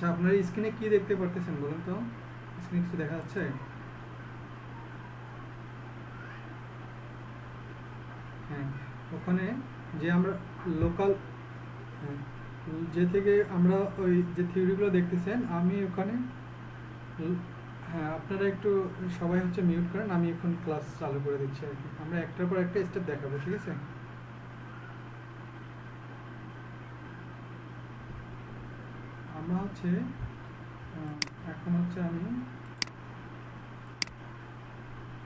আচ্ছা, আপনার স্ক্রিনে কি দেখতে পারতেছেন বলুন তো? স্ক্রিনে কিছু দেখা যাচ্ছে? হ্যাঁ, ওখানে যে আমরা লোকাল, হ্যাঁ, যে থেকে আমরা ওই যে থিওরিগুলো দেখতেছেন, আমি ওখানে হ্যাঁ, আপনারা একটু সবাই হচ্ছে মিউট করেন, আমি এখন ক্লাস চালু করে দিচ্ছি আর কি। আমরা একটার পর একটা স্টেপ দেখাবো, ঠিক আছে? আমরা হচ্ছে এখন হচ্ছে আমি,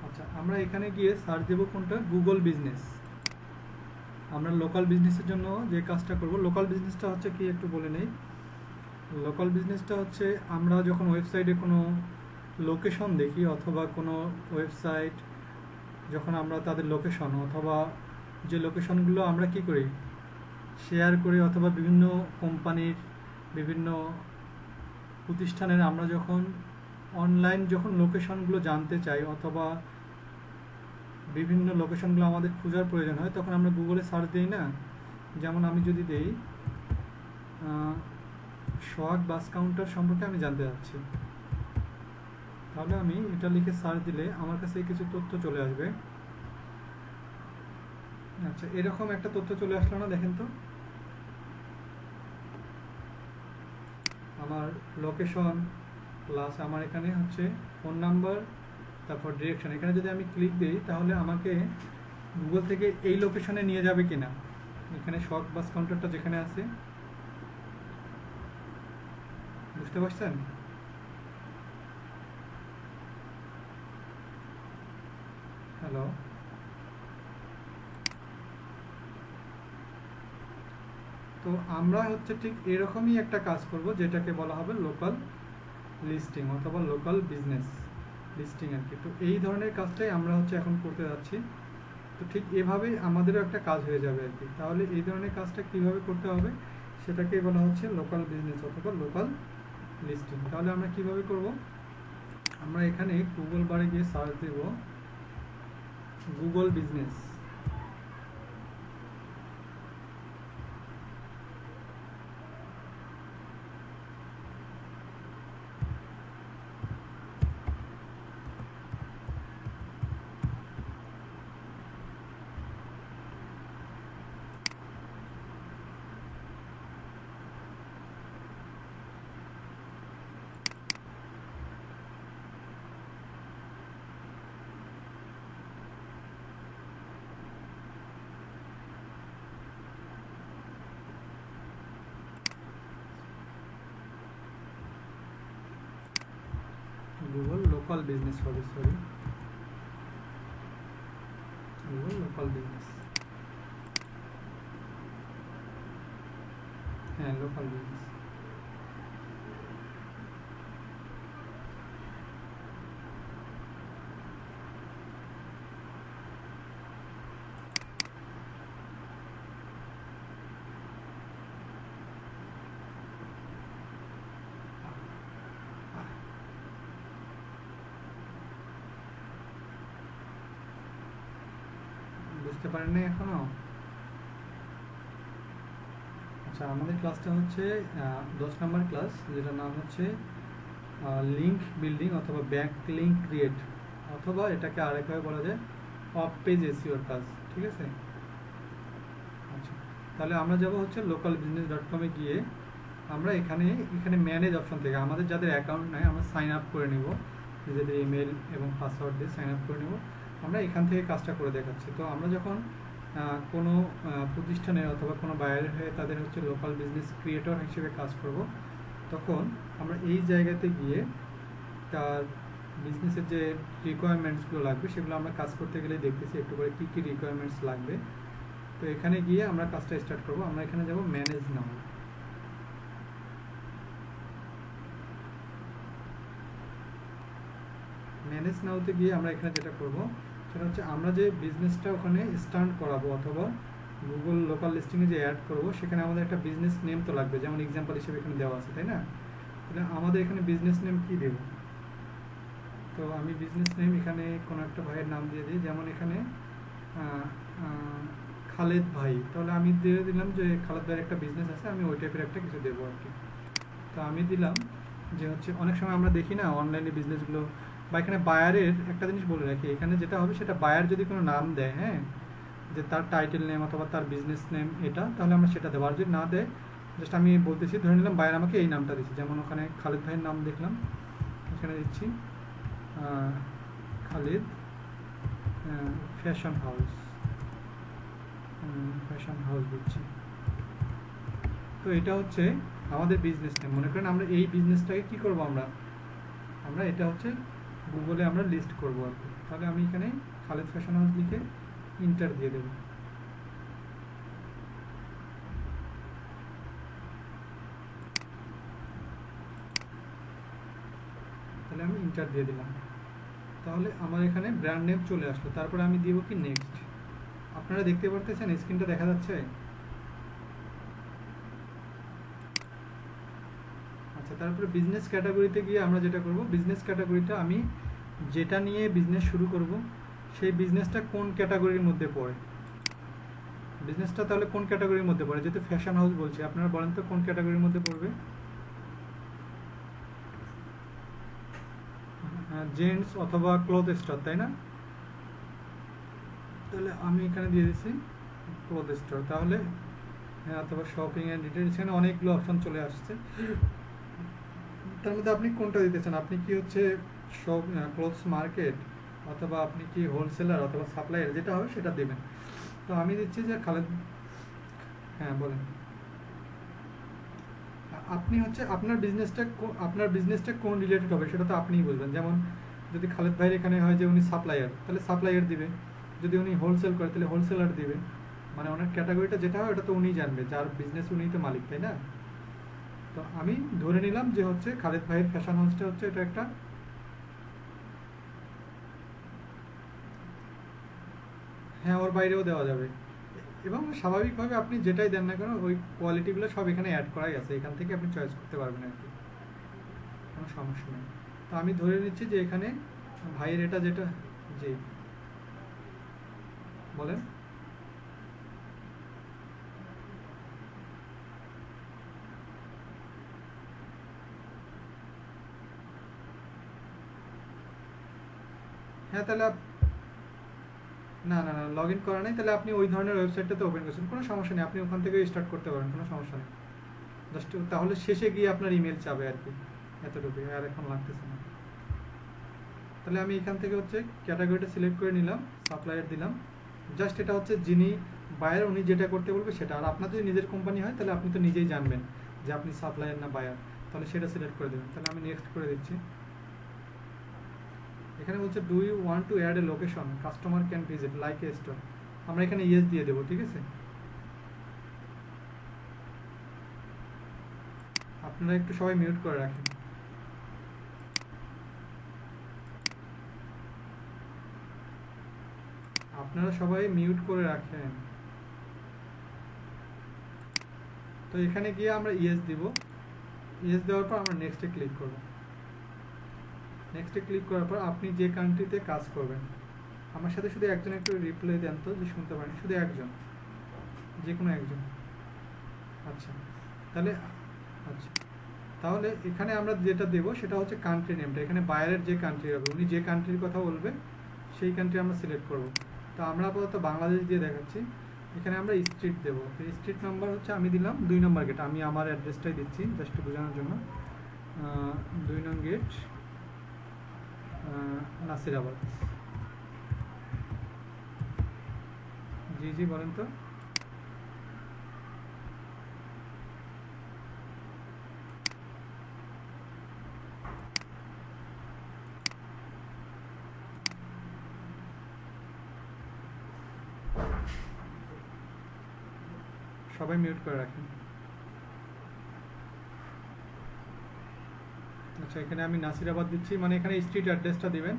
আচ্ছা আমরা এখানে গিয়ে সার্চ দেবো কোনটা, গুগল বিজনেস। আমরা লোকাল বিজনেসের জন্য যে কাজটা করব, লোকাল বিজনেসটা হচ্ছে কি একটু বলে নেই। লোকাল বিজনেসটা হচ্ছে আমরা যখন ওয়েবসাইটে কোনো লোকেশন দেখি অথবা কোনো ওয়েবসাইট, যখন আমরা তাদের লোকেশন অথবা যে লোকেশনগুলো আমরা কি করি, শেয়ার করি, অথবা বিভিন্ন কোম্পানির বিভিন্ন প্রতিষ্ঠানের আমরা যখন অনলাইন যখন লোকেশনগুলো জানতে চাই অথবা বিভিন্ন লোকেশনগুলো আমাদের খোঁজার প্রয়োজন হয়, তখন আমরা গুগলে সার্চ দিই না? যেমন আমি যদি দিই সোহাগ বাস কাউন্টার সম্পর্কে আমি জানতে চাচ্ছি, তাহলে আমি এটা লিখে সার্চ দিলে আমার কাছে কিছু তথ্য চলে আসবে। আচ্ছা, এরকম একটা তথ্য চলে আসলো না? দেখেন তো, আমার লোকেশন প্লাস আমার এখানে হচ্ছে ফোন নাম্বার, তারপর ডিরেকশন। এখানে যদি আমি ক্লিক দিই তাহলে আমাকে গুগল থেকে এই লোকেশনে নিয়ে যাবে কিনা, এখানে সোহাগ বাস কাউন্টারটা যেখানে আছে, বুঝতে পারছেন? হ্যালো, তো আমরা হচ্ছে ঠিক এরকমই একটা কাজ করব, যেটাকে বলা হবে লোকাল লিস্টিং অথবা লোকাল বিজনেস লিস্টিং আর কি। তো এই ধরনের কাজটাই আমরা হচ্ছে এখন করতে যাচ্ছি। তো ঠিক এভাবেই আমাদেরও একটা কাজ হয়ে যাবে আর কি। তাহলে এই ধরনের কাজটা কিভাবে করতে হবে সেটাকেই বলা হচ্ছে লোকাল বিজনেস অথবা লোকাল লিস্টিং। তাহলে আমরা কিভাবে করব, আমরা এখানে গুগল বারে গিয়ে সার্চ দেব Google business. Google local business হবে, সরি, গুগল লোকাল বিজনেস, হ্যাঁ লোকাল বিজনেস। বুঝতে পারেন না এখনো? আচ্ছা, আমাদের ক্লাসটা হচ্ছে 10 নম্বর ক্লাস, যেটার নাম হচ্ছে লিঙ্ক বিল্ডিং অথবা ব্যাক লিঙ্ক ক্রিয়েট, অথবা এটাকে আরেকভাবে বলা যায় অফ পেজ এসইওর কাজ, ঠিক আছে? আচ্ছা, তাহলে আমরা যাব হচ্ছে লোকাল বিজনেস ডট কমে গিয়ে আমরা এখানে এখানে ম্যানেজ অপশন থেকে আমাদের যাদের অ্যাকাউন্ট নাই আমরা সাইন আপ করে নেব, নিজেদের ইমেল এবং পাসওয়ার্ড দিয়ে সাইন আপ করে নেব। আমরা এখান থেকে কাজটা করে দেখাচ্ছি। তো আমরা যখন কোনো প্রতিষ্ঠানের অথবা কোনো বাইরের হয়ে তাদের হচ্ছে লোকাল বিজনেস ক্রিয়েটর হিসেবে কাজ করব, তখন আমরা এই জায়গাতে গিয়ে তার বিজনেসের যে রিকোয়ারমেন্টসগুলো লাগবে সেগুলো আমরা কাজ করতে গেলে দেখতেছি একটু করে কী কী রিকোয়ারমেন্টস লাগবে। তো এখানে গিয়ে আমরা কাজটা স্টার্ট করব। আমরা এখানে যাব ম্যানেজ নাও। ম্যানেজ নাওতে গিয়ে আমরা এখানে যেটা করব সেটা হচ্ছে আমরা যে বিজনেসটা ওখানে স্টার্ট করাবো অথবা গুগল লোকাল লিস্টিংয়ে যে অ্যাড করব, সেখানে আমাদের একটা বিজনেস নেম তো লাগবে, যেমন এক্সাম্পল হিসেবে এখানে দেওয়া আছে, তাই না? তাহলে আমাদের এখানে বিজনেস নেম কী দেব? তো আমি বিজনেস নেম এখানে কোনো একটা ভাইয়ের নাম দিয়ে দিই, যেমন এখানে খালেদ ভাই। তাহলে আমি দিয়ে দিলাম যে খালেদ ভাইয়ের একটা বিজনেস আছে, আমি ওই টাইপের একটা কিছু দেবো আর কি। তো তো আমি দিলাম যে হচ্ছে অনেক সময় আমরা দেখি না অনলাইনে বিজনেসগুলো, বা এখানে বায়ারের একটা জিনিস বলে রাখি, এখানে যেটা হবে সেটা বায়ার যদি কোনো নাম দেয়, হ্যাঁ, যে তার টাইটেল নেম অথবা তার বিজনেস নেম এটা, তাহলে আমরা সেটা দেবো। আর যদি না দেয়, জাস্ট আমি বলতেছি, ধরে নিলাম বায়ার আমাকে এই নামটা দিচ্ছে, যেমন ওখানে খালিদ ভাইয়ের নাম দেখলাম, এখানে দিচ্ছি Khalid fashion house, fashion house দিচ্ছি। তো এটা হচ্ছে আমাদের বিজনেস নেম। মনে করেন আমরা এই বিজনেসটাকে কী করবো, আমরা আমরা এটা হচ্ছে গুগলে আমরা লিস্ট করবো আর কি। তাহলে আমি এখানে খালিদ ফ্যাশন হাউস লিখে ইন্টার দিয়ে দেবো। তাহলে আমি ইন্টার দিয়ে দিলাম, তাহলে আমার এখানে ব্র্যান্ড নেম চলে আসলো। তারপরে আমি দিব কি নেক্সট। আপনারা দেখতে পারতেছেন স্ক্রিনটা দেখা যাচ্ছে? আচ্ছা, তারপরে বিজনেস ক্যাটাগরিতে গিয়ে আমরা যেটা করব, বিজনেস ক্যাটাগরিটা আমি যেটা নিয়ে বিজনেস শুরু করব সেই বিজনেসটা কোন ক্যাটাগরির মধ্যে পড়ে, বিজনেসটা তাহলে কোন ক্যাটাগরির মধ্যে পড়ে। যেহেতু ফ্যাশন হাউস বলছি, আপনারা বলেন তো কোন ক্যাটাগরির মধ্যে পড়বে? জেন্টস অথবা ক্লথ স্টোর, তাই না? তাহলে আমি এখানে দিয়ে দিচ্ছি ক্লথ স্টোর। তাহলে হ্যাঁ, অথবা শপিং অ্যান্ড রিটেল, এখানে অনেকগুলো অপশন চলে আসছে। তার মধ্যে আপনি কোনটা দিতে চান? আপনি কি হচ্ছে শপ ক্লথস মার্কেট, অথবা আপনি কি হোলসেলার অথবা সাপ্লায়ার, যেটা হবে সেটা দেবেন। তো আমি দিচ্ছি যে খালেদ। হ্যাঁ বলেন। আপনি হচ্ছে আপনার বিজনেসটা কোন রিলেটেড হবে সেটা তো আপনিই বুঝবেন। যেমন যদি খালেদ ভাইয়ের এখানে হয় যে উনি সাপ্লায়ার, তাহলে সাপ্লায়ার দিবে। যদি উনি হোলসেল করে তাহলে হোলসেলার দিবে। মানে ওনার ক্যাটাগরিটা যেটা হয় ওটা তো উনিই জানবে, যার বিজনেস উনিই তো মালিক, তাই না? তো আমি ধরে নিলাম যে হচ্ছে খালেদ ভাইয়ের ফ্যাশন হাউসটা হচ্ছে এটা একটা, হ্যাঁ ওর বাইরেও দেওয়া যাবে। এবং স্বাভাবিকভাবে আপনি যেটাই দেন না কেন ওই কোয়ালিটিগুলো সব এখানে অ্যাড করাই আছে, এখান থেকে আপনি চয়েস করতে পারবেন আর কি, কোনো সমস্যা নেই। তো আমি ধরে নিচ্ছি যে এখানে ভাইয়ের এটা যেটা, জি বলেন। হ্যাঁ তাহলে না না না, লগ ইন করা নেই, তাহলে আপনি ওই ধরনের ওয়েবসাইটটাতে ওপেন করছেন, কোনো সমস্যা নেই, আপনি ওখান থেকে স্টার্ট করতে পারেন, কোনো সমস্যা নেই। জাস্ট তাহলে শেষে গিয়ে আপনার ইমেল চাবে আর কি, এতটুকু, আর এখন লাগতেছে না। তাহলে আমি এখান থেকে হচ্ছে ক্যাটাগরিটা সিলেক্ট করে নিলাম, সাপ্লায়ার দিলাম। জাস্ট এটা হচ্ছে যিনি বায়ার উনি যেটা করতে বলবে সেটা। আর আপনার যদি নিজের কোম্পানি হয় তাহলে আপনি তো নিজেই জানবেন যে আপনি সাপ্লায়ার না বায়ার, তাহলে সেটা সিলেক্ট করে দেবেন। তাহলে আমি নেক্সট করে দিচ্ছি। এখানে বলছে do you want to add a location customer can visit like a store, আমরা এখানে ইয়েস দিয়ে দেবো, ঠিক আছে? আপনারা একটু সবাই মিউট করে রাখেন। আপনারা সবাই মিউট করে রাখেন। তো এখানে গিয়ে আমরা ইয়েস দিব। ইয়েস দেওয়ার পর আমরা নেক্সটে ক্লিক করব। নেক্সটে ক্লিক করার পর আপনি যে কান্ট্রিতে কাজ করবেন, আমার সাথে শুধু একজন একটু রিপ্লাই দেন তো, যে শুনতে পারেন, শুধু একজন, যে কোনো একজন। আচ্ছা তাহলে, আচ্ছা তাহলে এখানে আমরা যেটা দেবো সেটা হচ্ছে কান্ট্রি নেমটা। এখানে বাইরের যে কান্ট্রি হবে, উনি যে কান্ট্রির কথা বলবে সেই কান্ট্রি আমরা সিলেক্ট করব। তো আমরা আপাতত বাংলাদেশ দিয়ে দেখাচ্ছি। এখানে আমরা স্ট্রিট দেবো। স্ট্রিট নাম্বার হচ্ছে আমি দিলাম 2 নম্বর গেট, আমি আমার অ্যাড্রেসটাই দিচ্ছি জাস্ট বোঝানোর জন্য। 2 নং গেট, নাসিরাবাদ। জি জি বলেন তো। সবাই মিউট করে রাখেন। আচ্ছা এখানে আমি নাসিরাবাদ দিচ্ছি, মানে এখানে স্ট্রিট অ্যাড্রেসটা দিবেন।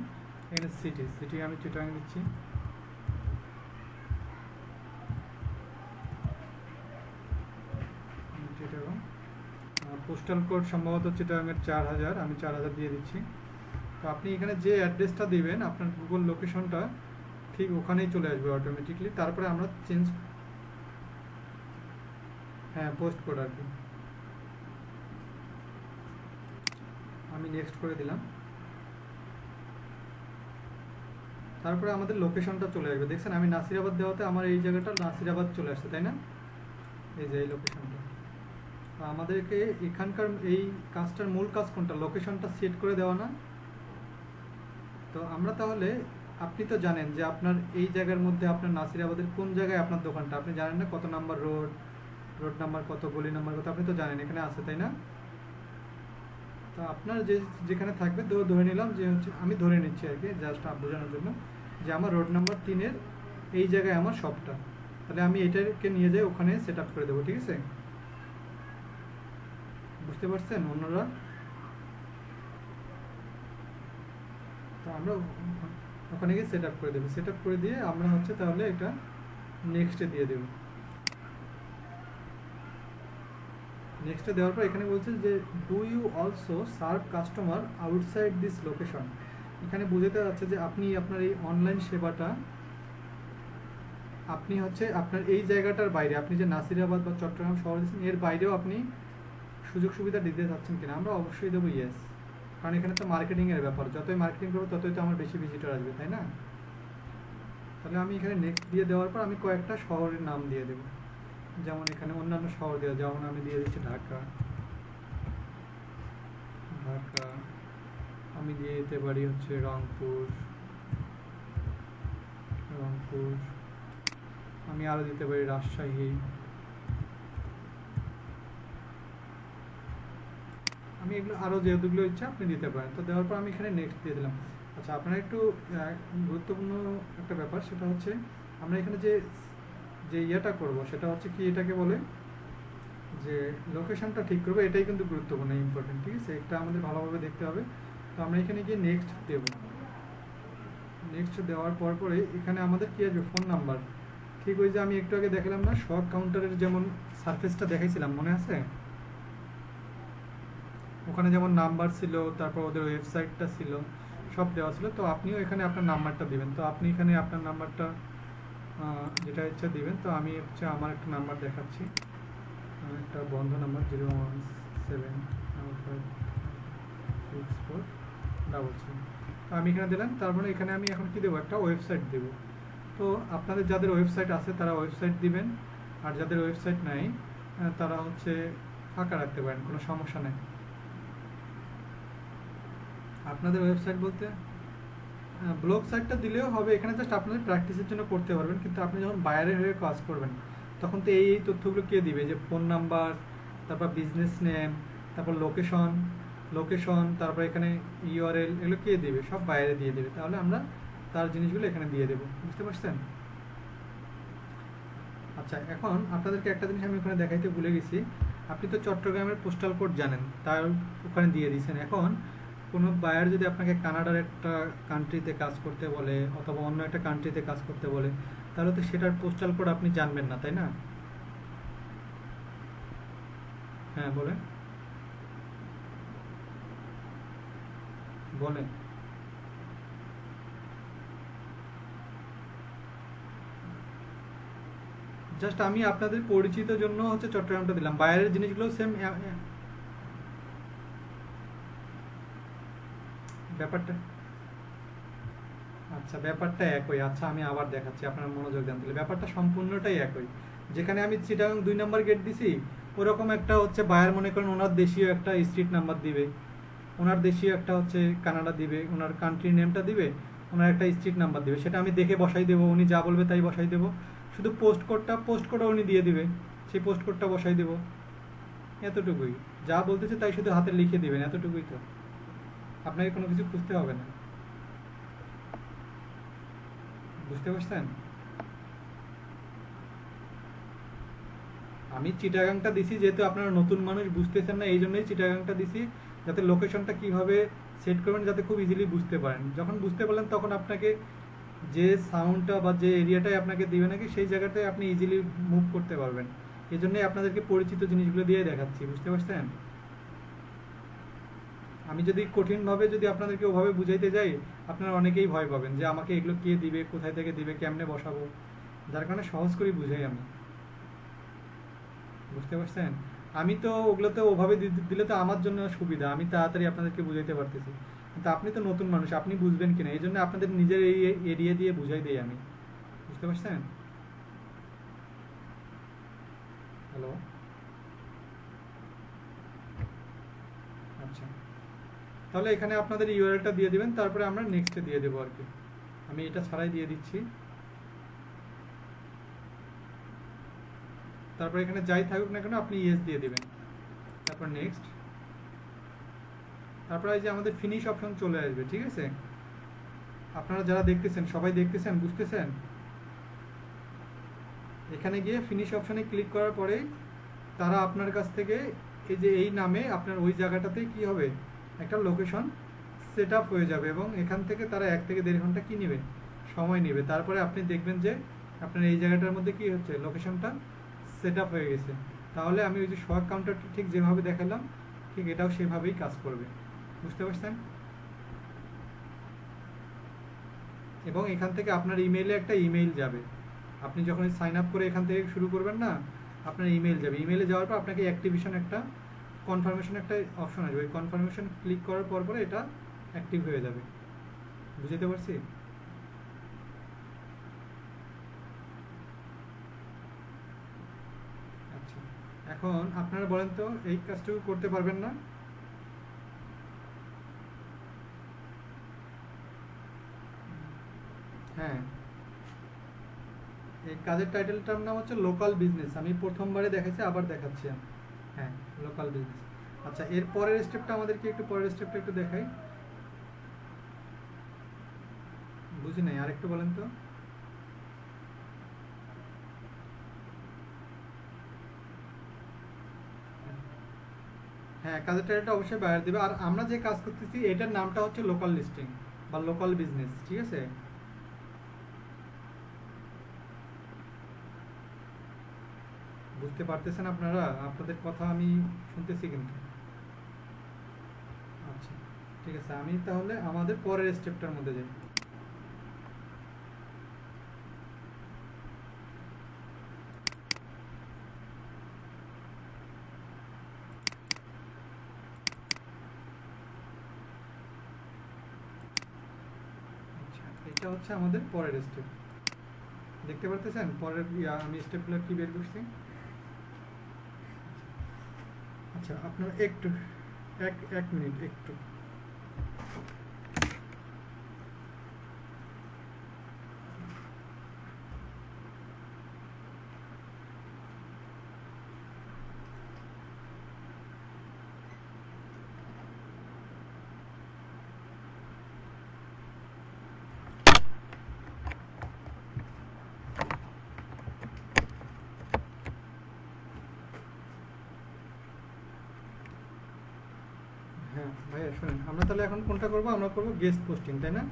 এখানে সিটি আমি চিটাগাং দিচ্ছি। চিটাগাং পোস্টাল কোড সম্ভবত চিটাগাংয়ের 4000, আমি 4000 দিয়ে দিচ্ছি। তো আপনি এখানে যে অ্যাড্রেসটা দিবেন আপনার গুগল লোকেশনটা ঠিক ওখানেই চলে আসবে অটোমেটিকলি। তারপরে আমরা চেঞ্জ, হ্যাঁ পোস্ট কোড আর কি। আমি নেক্সট করে দিলাম। তারপরে আমাদের লোকেশনটা চলে আসবে। দেখছেন আমি নাসিরাবাদ দেওয়াতে আমার এই জায়গাটা নাসিরাবাদ চলে আসছে, তাই না? এই যে এই লোকেশনটা। আমাদেরকে এখানকার এই কাজটার মূল কাজ কোনটা? লোকেশনটা সেট করে দেওয়া না? তো আমরা তাহলে, আপনি তো জানেন যে আপনার এই জায়গার মধ্যে আপনার নাসিরাবাদের কোন জায়গায় আপনার দোকানটা, আপনি জানেন না কত নাম্বার রোড, রোড নাম্বার কত, গলি নাম্বার কত, আপনি তো জানেন এখানে আছে, তাই না? তো আপনার যেখানে থাকবে ধরে নিলাম যে হচ্ছে, আমি ধরে নিচ্ছি আর কি জাস্ট বোঝানোর জন্য, যে আমার রোড নাম্বার 3-এর এই জায়গায় আমার শপটা। তাহলে আমি এটাকে নিয়ে যাই ওখানে সেট আপ করে দেবো, ঠিক আছে? বুঝতে পারছেন অন্যরা? তো আমরা ওখানে গিয়ে সেট আপ করে দেবো। সেট আপ করে দিয়ে আমরা হচ্ছে তাহলে এটা নেক্সটে দিয়ে দেবো। নেক্সটে দেওয়ার পর এখানে বলছে যে do you also serve customer outside this location. এখানে বোঝাতে যাচ্ছে যে আপনি আপনার এই অনলাইন সেবাটা আপনি হচ্ছে আপনার এই জায়গাটার বাইরে, আপনি যে নাসিরাবাদ বা চট্টগ্রাম শহর দিচ্ছেন এর বাইরেও আপনি সুযোগ সুবিধা দিতে চাচ্ছেন কিনা। আমরা অবশ্যই দেবো ইয়েস, কারণ এখানে তো মার্কেটিংয়ের ব্যাপার, যতই মার্কেটিং করবো ততই তো আমার বেশি ভিজিটর আসবে, তাই না? তাহলে আমি এখানে নেক্সট দিয়ে দেওয়ার পর আমি কয়েকটা শহরের নাম দিয়ে দেবো। যেমন এখানে অন্যান্য শহর দেওয়া, যেমন আমি দিয়ে দিচ্ছি ঢাকা, ঢাকা। আমি দিয়ে দিতে পারি হচ্ছে রংপুর, রংপুর। আমি আরও দিতে পারি রাজশাহী। আমি এগুলো আরও যেগুলো ইচ্ছা আপনি দিতে পারেন। তো দেওয়ার পর আমি এখানে নেক্সট দিয়ে দিলাম। আচ্ছা, আপনার একটু গুরুত্বপূর্ণ একটা ব্যাপার, সেটা হচ্ছে আমরা এখানে যে যে ইয়েটা করবো সেটা হচ্ছে কি, এটাকে বলে যে লোকেশনটা ঠিক করবো, এটাই কিন্তু গুরুত্বপূর্ণ, ইম্পর্টেন্ট, ঠিক আছে? এটা আমাদের ভালোভাবে দেখতে হবে। তো আমরা এখানে গিয়ে নেক্সট দেব। নেক্সট দেওয়ার পরে এখানে আমাদের কি আসবে? Phone number. ঠিক ওই যে আমি একটু আগে দেখালাম না শক কাউন্টারের যেমন সারফেসটা দেখাইছিলাম, মনে আছে? ওখানে যেমন নাম্বার ছিল, তারপর ওদের ওয়েবসাইটটা ছিল, সব দেওয়া ছিল। তো আপনিও এখানে আপনার নাম্বারটা দিবেন। তো আপনি এখানে আপনার নাম্বারটা যেটা ইচ্ছা দিবেন। তো আমি হচ্ছে আমার একটা নাম্বার দেখাচ্ছি, একটা বন্ধ নাম্বার 017556433। তো আমি এখানে দিলাম। তারপরে এখানে আমি এখন কি দেবো? একটা ওয়েবসাইট দেব। তো আপনাদের যাদের ওয়েবসাইট আছে তারা ওয়েবসাইট দিবেন, আর যাদের ওয়েবসাইট নাই তারা হচ্ছে ফাঁকা রাখতে পারেন, কোনো সমস্যা নেই। আপনাদের ওয়েবসাইট বলতে ব্লগ সাইটটা দিলেও হবে, এখানে জাস্ট আপনাদের প্র্যাকটিসের জন্য করতে পারবেন। কিন্তু আপনি যখন বাইরের হয়ে কাজ করবেন তখন তো এই তথ্যগুলো কে দিবে? যে ফোন নাম্বার, তারপর বিজনেস নেম, তারপর লোকেশন, তারপর এখানে ইউআরএল, এগুলো কে দিবে? সব বাইরে দিয়ে দেবে। তাহলে আমরা তার জিনিসগুলো এখানে দিয়ে দেবো। বুঝতে পারছেন? আচ্ছা, এখন আপনাদেরকে একটা জিনিস আমি ওখানে দেখাইতে ভুলে গেছি। আপনি তো চট্টগ্রামের পোস্টাল কোড জানেন, তার ওখানে দিয়ে দিয়েছেন। এখন কোনো বায়ার যদি আপনাকে কানাডার একটা কান্ট্রিতে কাজ করতে বলে অথবা অন্য একটা কান্ট্রিতে কাজ করতে বলে, তাহলে তো সেটার পোস্টাল কোড আপনি জানবেন না, তাই না? হ্যাঁ, বলেন বলেন। জাস্ট আমি আপনাদের পরিচিত জন্য হচ্ছে চট্টগ্রামটা দিলাম, বাইরের জিনিসগুলো সেম ব্যাপারটা। আচ্ছা, ব্যাপারটা একই। আচ্ছা, আমি আবার দেখাচ্ছি, আপনার মনোযোগ দেন তাহলে। ব্যাপারটা সম্পূর্ণটাই একই। যেখানে আমি চিটাগাং 2 নম্বর গেট দিছি, ওরকম একটা হচ্ছে বায়ার মনে করেন ওনার দেশীয় একটা স্ট্রিট নাম্বার দিবে, ওনার দেশীয় একটা হচ্ছে কানাডা দিবে, ওনার কান্ট্রি নেমটা দিবে, ওনার একটা স্ট্রিট নাম্বার দিবে। সেটা আমি দেখে বসাই দেবো, উনি যা বলবে তাই বসাই দেবো। শুধু পোস্ট কোডটা উনি দিয়ে দিবে, সেই পোস্ট কোডটা বসাই দেবো, এতটুকুই। যা বলতেছে তাই শুধু হাতে লিখে দিবেন, এতটুকুই তো। আপনাকে কোনো কিছু খুঁজতে হবে না। বুঝতে পারছেন? আমি চিটাগাংটা দিছি যেহেতু আপনারা নতুন মানুষ, বুঝতেছেন না, এই জন্যই চিটাগাংটা দিছি, যাতে লোকেশনটা কিভাবে সেট করবেন যাতে খুব ইজিলি বুঝতে পারেন। যখন বুঝতে পারলেন তখন আপনাকে যে সাউন্ডটা বা যে এরিয়াটাই আপনাকে দিবে নাকি সেই জায়গাটায় আপনি ইজিলি মুভ করতে পারবেন। এই জন্যই আপনাদেরকে পরিচিত জিনিসগুলো দিয়ে দেখাচ্ছি। বুঝতে পারছেন? আমি যদি কঠিনভাবে যদি আপনাদেরকে ওভাবে বুঝাইতে যাই, আপনারা অনেকেই ভয় পাবেন যে আমাকে এগুলো কে দিবে, কোথায় থেকে দিবে, কেমনে বসাবো। যার কারণে সহজ করেই বুঝাই আমি। বুঝতে পারছেন? আমি তো ওগুলোতে ওভাবে দিলে তো আমার জন্য সুবিধা, আমি তাড়াতাড়ি আপনাদেরকে বুঝাইতে পারতেছি, কিন্তু আপনি তো নতুন মানুষ, আপনি বুঝবেন কিনা, এই জন্য আপনাদের নিজের এই এরিয়া দিয়ে বুঝাই দিই আমি। বুঝতে পারছেন? হ্যালো। আচ্ছা, তাহলে এখানে আপনাদের ইউআরএলটা দিয়ে দিবেন, তারপরে আমরা নেক্সটে দিয়ে দেবো আর কি। আমি এটা ছাড়াই দিয়ে দিচ্ছি। তারপর এখানে যাই থাকুক না কেন আপনি ইয়েস দিয়ে দিবেন, তারপর নেক্সট। তারপর এই যে আমাদের ফিনিশ অপশন চলে আসবে, ঠিক আছে? আপনারা যারা দেখতেছেন সবাই দেখতেছেন, বুঝতেছেন? এখানে গিয়ে ফিনিশ অপশনে ক্লিক করার পরে তারা আপনার কাছ থেকে এই যে এই নামে আপনার ওই জায়গাটাতে কি হবে, একটা লোকেশন সেট আপ হয়ে যাবে, এবং এখান থেকে তারা 1 থেকে 1.5 ঘন্টা কি নেবে, সময় নেবে। তারপরে আপনি দেখবেন যে আপনার এই জায়গাটার মধ্যে কি হচ্ছে, লোকেশনটা সেট আপ হয়ে গেছে। তাহলে আমি ওই যে শর্ট কাউন্টারটা ঠিক যেভাবে দেখালাম, ঠিক এটাও সেভাবেই কাজ করবে। বুঝতে পারছেন? এবং এখান থেকে আপনার ইমেইলে একটা ইমেইল যাবে। আপনি যখন সাইন আপ করে এখান থেকে শুরু করবেন না, আপনার ইমেইল যাবে। ইমেইলে যাওয়ার পর আপনাকে অ্যাক্টিভেশন একটা কনফার্মেশন একটা অপশন আসবে, ওই কনফার্মেশন ক্লিক করার পর পরে এটা অ্যাক্টিভ হয়ে যাবে। বুঝতে পারছি? আচ্ছা, এখন আপনারা বলেন তো এই কাজটুকু করতে পারবেন না? হ্যাঁ, এই কাজের টাইটেলটার নাম হচ্ছে লোকাল বিজনেস। আমি প্রথমবারে দেখাচ্ছি, আবার দেখাচ্ছি আমি। হ্যাঁ, লোকাল বিজনেস। আচ্ছা, এর পরের স্টেপটা আমাদেরকে একটু, পরের স্টেপটা একটু দেখাই। বুঝি নাই, আরেকটু বলেন তো। হ্যাঁ, কাজের টাইটেলটা অবশ্যই বাইরে দিবে। আর আমরা যে কাজ করতেছি এটার নামটা হচ্ছে লোকাল লিস্টিং বা লোকাল বিজনেস, ঠিক আছে? বুঝতে পারতেছেন আপনারা? আপনাদের কথা আমি শুনতেছি কিন্তু। আচ্ছা, ঠিক আছে, আমি তাহলে আমাদের পরের স্টেপটার মধ্যে যাই। আচ্ছা, এটা হচ্ছে আমাদের পরের স্টেপ। দেখতে পারতেছেন পরের আমি স্টেপগুলো কি বের করছি? আচ্ছা, আপনার একটু এক এক মিনিট একটু। হ্যাঁ ভাইয়া শুনেন, আমরা তাহলে এখন কোনটা করব? আমরা করব গেস্ট পোস্টিং, তাই না?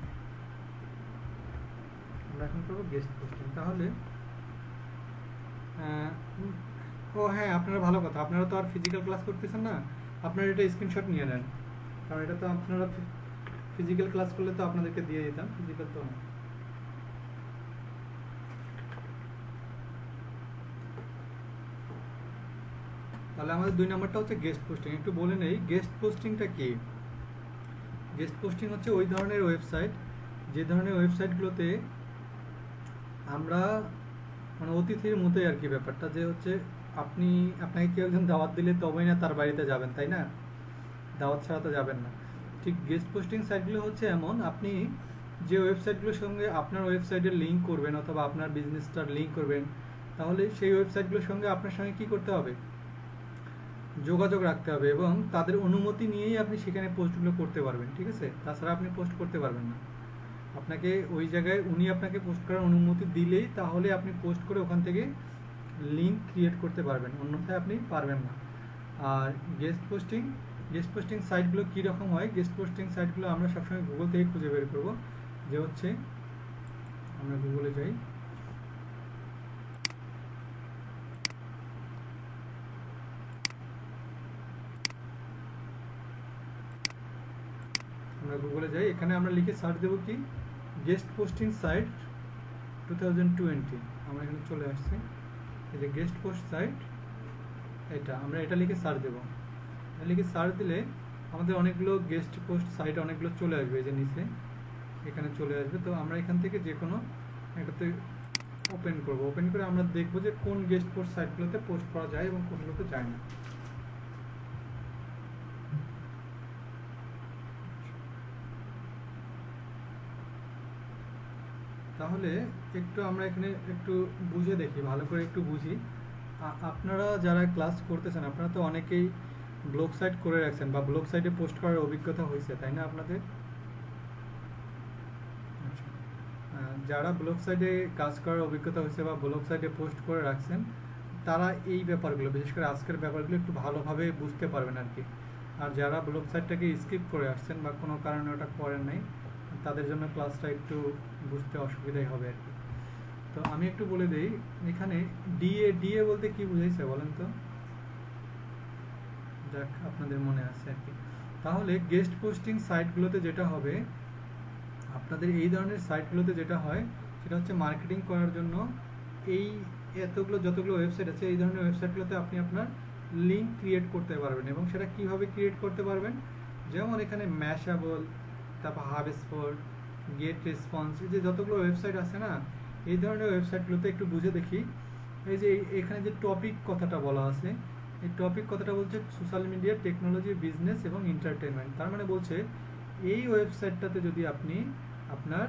আমরা এখন করব গেস্ট পোস্টিং। তাহলে আহ, উম, ও হ্যাঁ, আপনারা ভালো কথা, আপনারা তো আর ফিজিক্যাল ক্লাস করতেছেন না, আপনারা এটা স্ক্রিনশট নিয়ে নেন, কারণ এটা তো আপনারা ফিজিক্যাল ক্লাস করলে তো আপনাদেরকে দিয়ে দিতাম, ফিজিক্যাল তো না। তাহলে আমাদের 2 নম্বরটা হচ্ছে গেস্ট পোস্টিং। একটু বলে নেই গেস্ট পোস্টিংটা কি। গেস্ট পোস্টিং হচ্ছে ওই ধরনের ওয়েবসাইট, যে ধরনের ওয়েবসাইটগুলোতে আমরা মানে অতিথির মতোই আর কি ব্যাপারটা, যে হচ্ছে আপনি, আপনাকে কেউ একজন দাওয়াত দিলে তবেই না তার বাড়িতে যাবেন, তাই না? দাওয়াত ছাড়া তো যাবেন না। ঠিক গেস্ট পোস্টিং সাইটগুলো হচ্ছে এমন, আপনি যে ওয়েবসাইটগুলোর সঙ্গে আপনার ওয়েবসাইটের লিঙ্ক করবেন অথবা আপনার বিজনেসটার লিঙ্ক করবেন, তাহলে সেই ওয়েবসাইটগুলোর সঙ্গে আপনার সঙ্গে কি করতে হবে, যোগাযোগ রাখতে হবে, এবং তাদের অনুমতি নিয়েই আপনি সেখানে পোস্টগুলো করতে পারবেন, ঠিক আছে? তাছাড়া আপনি পোস্ট করতে পারবেন না। আপনাকে ওই জায়গায় উনি আপনাকে পোস্ট করার অনুমতি দিলেই তাহলে আপনি পোস্ট করে ওখান থেকে লিঙ্ক ক্রিয়েট করতে পারবেন, অন্যথায় আপনি পারবেন না। আর গেস্ট পোস্টিং সাইটগুলো কীরকম হয়, গেস্ট পোস্টিং সাইটগুলো আমরা সবসময় গুগল থেকে খুঁজে বের করব। যে হচ্ছে আমরা গুগলে যাই, এখানে আমরা লিখে সার্চ দেবো কি, গেস্ট পোস্টিং সাইট 2020। আমরা এখানে চলে আসছি, এই যে গেস্ট পোস্ট সাইট এটা আমরা এটা লিখে সার্চ দেবো। এটা লিখে সার্চ দিলে আমাদের অনেকগুলো গেস্ট পোস্ট সাইট অনেকগুলো চলে আসবে, এই যে নিচে এখানে চলে আসবে। তো আমরা এখান থেকে যে কোনো একটাতে ওপেন করব, ওপেন করে আমরা দেখবো যে কোন গেস্ট পোস্ট সাইটগুলোতে পোস্ট করা যায় এবং কোনগুলোতে যায় না। তাহলে একটু আমরা এখানে একটু বুঝে দেখি, ভালো করে একটু বুঝি। আপনারা যারা ক্লাস করতেছেন আপনারা তো অনেকেই ব্লগ সাইট করে রাখছেন বা ব্লগ সাইটে পোস্ট করার অভিজ্ঞতা হয়েছে, তাই না আপনাদের? আচ্ছা, যারা ব্লগ সাইটে কাজ করার অভিজ্ঞতা হয়েছে বা ব্লগ সাইটে পোস্ট করে রাখছেন তারা এই ব্যাপারগুলো, বিশেষ করে আজকের ব্যাপারগুলো একটু ভালোভাবে বুঝতে পারবেন আর কি। আর যারা ব্লগ সাইটটাকে স্কিপ করে আসছেন বা কোনো কারণে ওটা করেন নাই, তাদের জন্য ক্লাসটা একটু বুঝতে অসুবিধাই হবে আর কি। তো আমি একটু বলে দিই, এখানে ডিএ ডিএ বলতে কি বুঝাইছে বলেন তো? যাক, আপনাদের মনে আছে আর কি। তাহলে গেস্ট পোস্টিং সাইটগুলোতে যেটা হবে, আপনাদের এই ধরনের সাইটগুলোতে যেটা হয় সেটা হচ্ছে মার্কেটিং করার জন্য এই এতগুলো যতগুলো ওয়েবসাইট আছে এই ধরনের ওয়েবসাইটগুলোতে আপনি আপনার লিঙ্ক ক্রিয়েট করতে পারবেন। এবং সেটা কিভাবে ক্রিয়েট করতে পারবেন, যেমন এখানে ম্যাশাবল, তারপর হাবস্পট, গেট রেসপন্স, এই যে যতগুলো ওয়েবসাইট আছে না, এই ধরনের ওয়েবসাইটগুলোতে একটু বুঝে দেখি। এই যে এখানে যে টপিক কথাটা বলা আছে, এই টপিক কথাটা বলছে সোশ্যাল মিডিয়া, টেকনোলজি, বিজনেস এবং এন্টারটেনমেন্ট। তার মানে বলছে এই ওয়েবসাইটটাতে যদি আপনি আপনার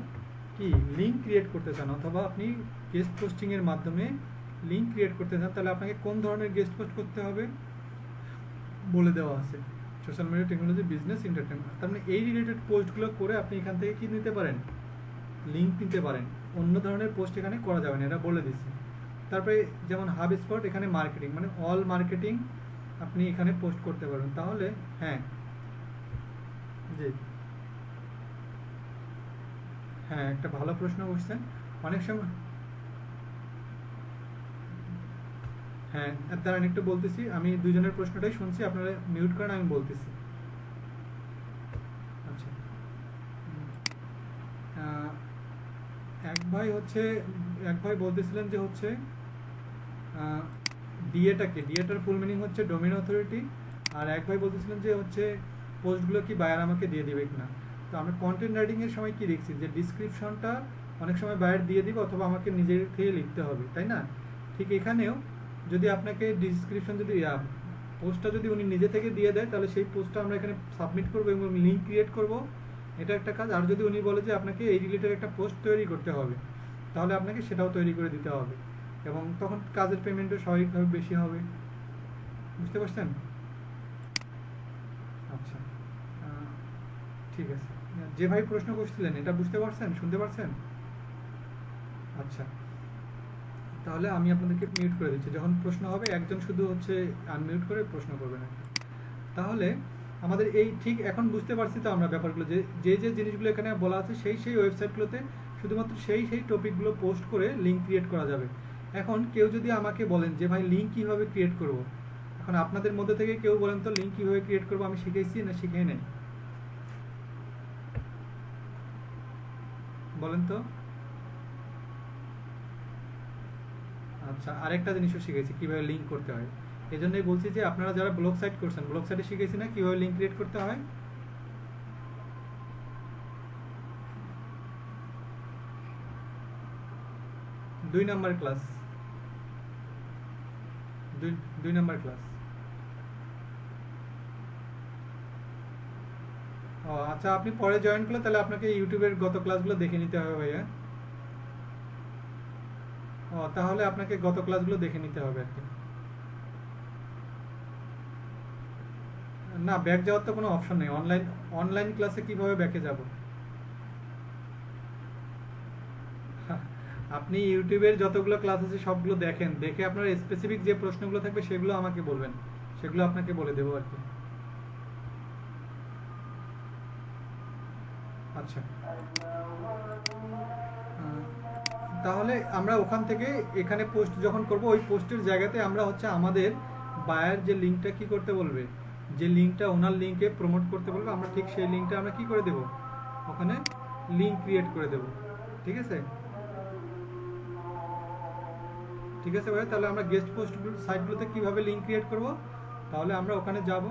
কি লিঙ্ক ক্রিয়েট করতে চান অথবা আপনি গেস্ট পোস্টিংয়ের মাধ্যমে লিঙ্ক ক্রিয়েট করতে চান, তাহলে আপনাকে কোন ধরনের গেস্ট পোস্ট করতে হবে বলে দেওয়া আছে, social media, technology, business, entertainment. তার মানে এই রিলেটেড পোস্টগুলো করে আপনি এখান থেকে কি নিতে পারেন, লিঙ্ক নিতে পারেন। অন্য ধরনের পোস্ট এখানে করা যাবে না, এটা বলে দিচ্ছি। তারপরে যেমন হাব স্পট, এখানে মার্কেটিং মানে অল মার্কেটিং আপনি এখানে পোস্ট করতে পারবেন। তাহলে হ্যাঁ, জি হ্যাঁ, একটা ভালো প্রশ্ন করছেন। অনেক সময় হ্যাঁ, দাঁড়ান একটু বলতেছি, আমি দুজনের প্রশ্নটাই শুনছি, আপনারা মিউট করেন, আমি বলতেছি। আচ্ছা, আহ, এক ভাই হচ্ছে, এক ভাই বলতেছিলেন যে হচ্ছে ডিএটাকে, ডিএটার ফুল মিনিং হচ্ছে ডোমেইন অথরিটি। আর এক ভাই বলতেছিলেন যে হচ্ছে পোস্টগুলো কি বায়ার আমাকে দিয়ে দিবে কিনা। তো আমরা কন্টেন্ট রাইটিংয়ের সময় কি দেখছি যে ডিসক্রিপশনটা অনেক সময় বায়ার দিয়ে দিবে অথবা আমাকে নিজের থেকে লিখতে হবে, তাই না? ঠিক এখানেও যদি আপনাকে ডিসক্রিপশন যদি পোস্টটা যদি উনি নিজে থেকে দিয়ে দেয়, তাহলে সেই পোস্টটা আমরা এখানে সাবমিট করবো এবং লিঙ্ক ক্রিয়েট করব, এটা একটা কাজ। আর যদি উনি বলে যে আপনাকে এই রিলেটেড একটা পোস্ট তৈরি করতে হবে, তাহলে আপনাকে সেটাও তৈরি করে দিতে হবে এবং তখন কাজের পেমেন্টও স্বাভাবিকভাবে বেশি হবে। বুঝতে পারছেন? আচ্ছা, ঠিক আছে। যে ভাই প্রশ্ন করছিলেন এটা বুঝতে পারছেন, শুনতে পারছেন? আচ্ছা, তাহলে আমি আপনাদেরকে মিউট করে দিচ্ছি। যখন প্রশ্ন হবে একজন শুধু হচ্ছে আনমিউট করে প্রশ্ন করবেন আর কি। তাহলে আমাদের এই ঠিক এখন বুঝতে পারছি তো আমরা ব্যাপারগুলো, যে যে যে জিনিসগুলো এখানে বলা আছে সেই সেই ওয়েবসাইটগুলোতে শুধুমাত্র সেই সেই টপিকগুলো পোস্ট করে লিঙ্ক ক্রিয়েট করা যাবে। এখন কেউ যদি আমাকে বলেন যে ভাই লিঙ্ক কীভাবে ক্রিয়েট করব, এখন আপনাদের মধ্যে থেকে কেউ বলেন তো লিঙ্ক কীভাবে ক্রিয়েট করবো, আমি শিখেছি না শিখে নেই, বলেন তো? আচ্ছা, আরেকটা জিনিসও শিখেছি কীভাবে লিঙ্ক করতে হয়। এই জন্যই বলছি যে আপনারা যারা ব্লগ সাইট করছেন, ব্লগ সাইটে শিখেছি না কীভাবে লিঙ্ক ক্রিয়েট করতে হয়। 2 নাম্বার ক্লাস, 2 নাম্বার ক্লাস। ও আচ্ছা, আপনি পরে জয়েন করলে তাহলে আপনাকে ইউটিউবের গত ক্লাসগুলো দেখে নিতে হবে ভাইয়া। ও তাহলে আপনাকে গত ক্লাসগুলো দেখে নিতে হবে আর কি। না, ব্যাক যাওয়ার তো কোনো অপশন নেই। অনলাইন অনলাইন ক্লাসে কিভাবে ব্যাকে যাব? আপনি ইউটিউবের যতগুলো ক্লাস আছে সবগুলো দেখেন, দেখে আপনার স্পেসিফিক যে প্রশ্নগুলো থাকবে সেগুলো আমাকে বলবেন, সেগুলো আপনাকে বলে দেবো আর কি। আচ্ছা, তাহলে আমরা ওখান থেকে এখানে পোস্ট যখন করব, ওই পোস্টের জায়গাতে আমরা হচ্ছে আমাদের বায়ার যে লিঙ্কটা কি করতে বলবে, যে লিঙ্কটা ওনার লিঙ্কে প্রমোট করতে বলবে, আমরা ঠিক সেই লিঙ্কটা আমরা কি করে দেব, ওখানে লিঙ্ক ক্রিয়েট করে দেব। ঠিক আছে? ঠিক আছে ভাই, তাহলে আমরা গেস্ট পোস্ট সাইটগুলোতে কিভাবে লিঙ্ক ক্রিয়েট করব, তাহলে আমরা ওখানে যাব।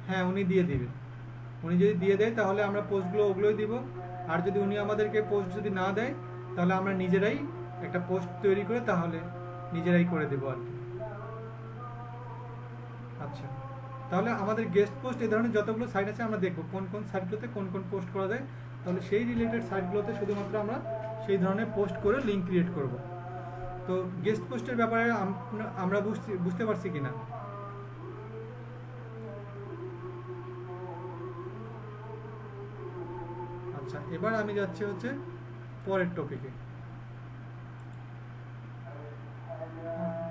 হ্যাঁ, উনি দিয়ে দিবেন। উনি যদি দিয়ে দেয় তাহলে আমরা পোস্টগুলো ওগুলোই দিব, আর যদি উনি আমাদেরকে পোস্ট যদি না দেয় তাহলে আমরা নিজেরাই একটা পোস্ট তৈরি করে তাহলে নিজেরাই করে দেবো আর কি। আচ্ছা, তাহলে আমাদের গেস্ট পোস্ট এই ধরনের যতগুলো সাইট আছে আমরা দেখবো কোন কোন সাইটগুলোতে কোন কোন পোস্ট করা যায়, তাহলে সেই রিলেটেড সাইটগুলোতে শুধুমাত্র আমরা সেই ধরনের পোস্ট করে লিঙ্ক ক্রিয়েট করব। তো গেস্ট পোস্টের ব্যাপারে আমরা বুঝতে পারছি কিনা? আচ্ছা, এবার আমি যাচ্ছি হচ্ছে পরের টপিকে।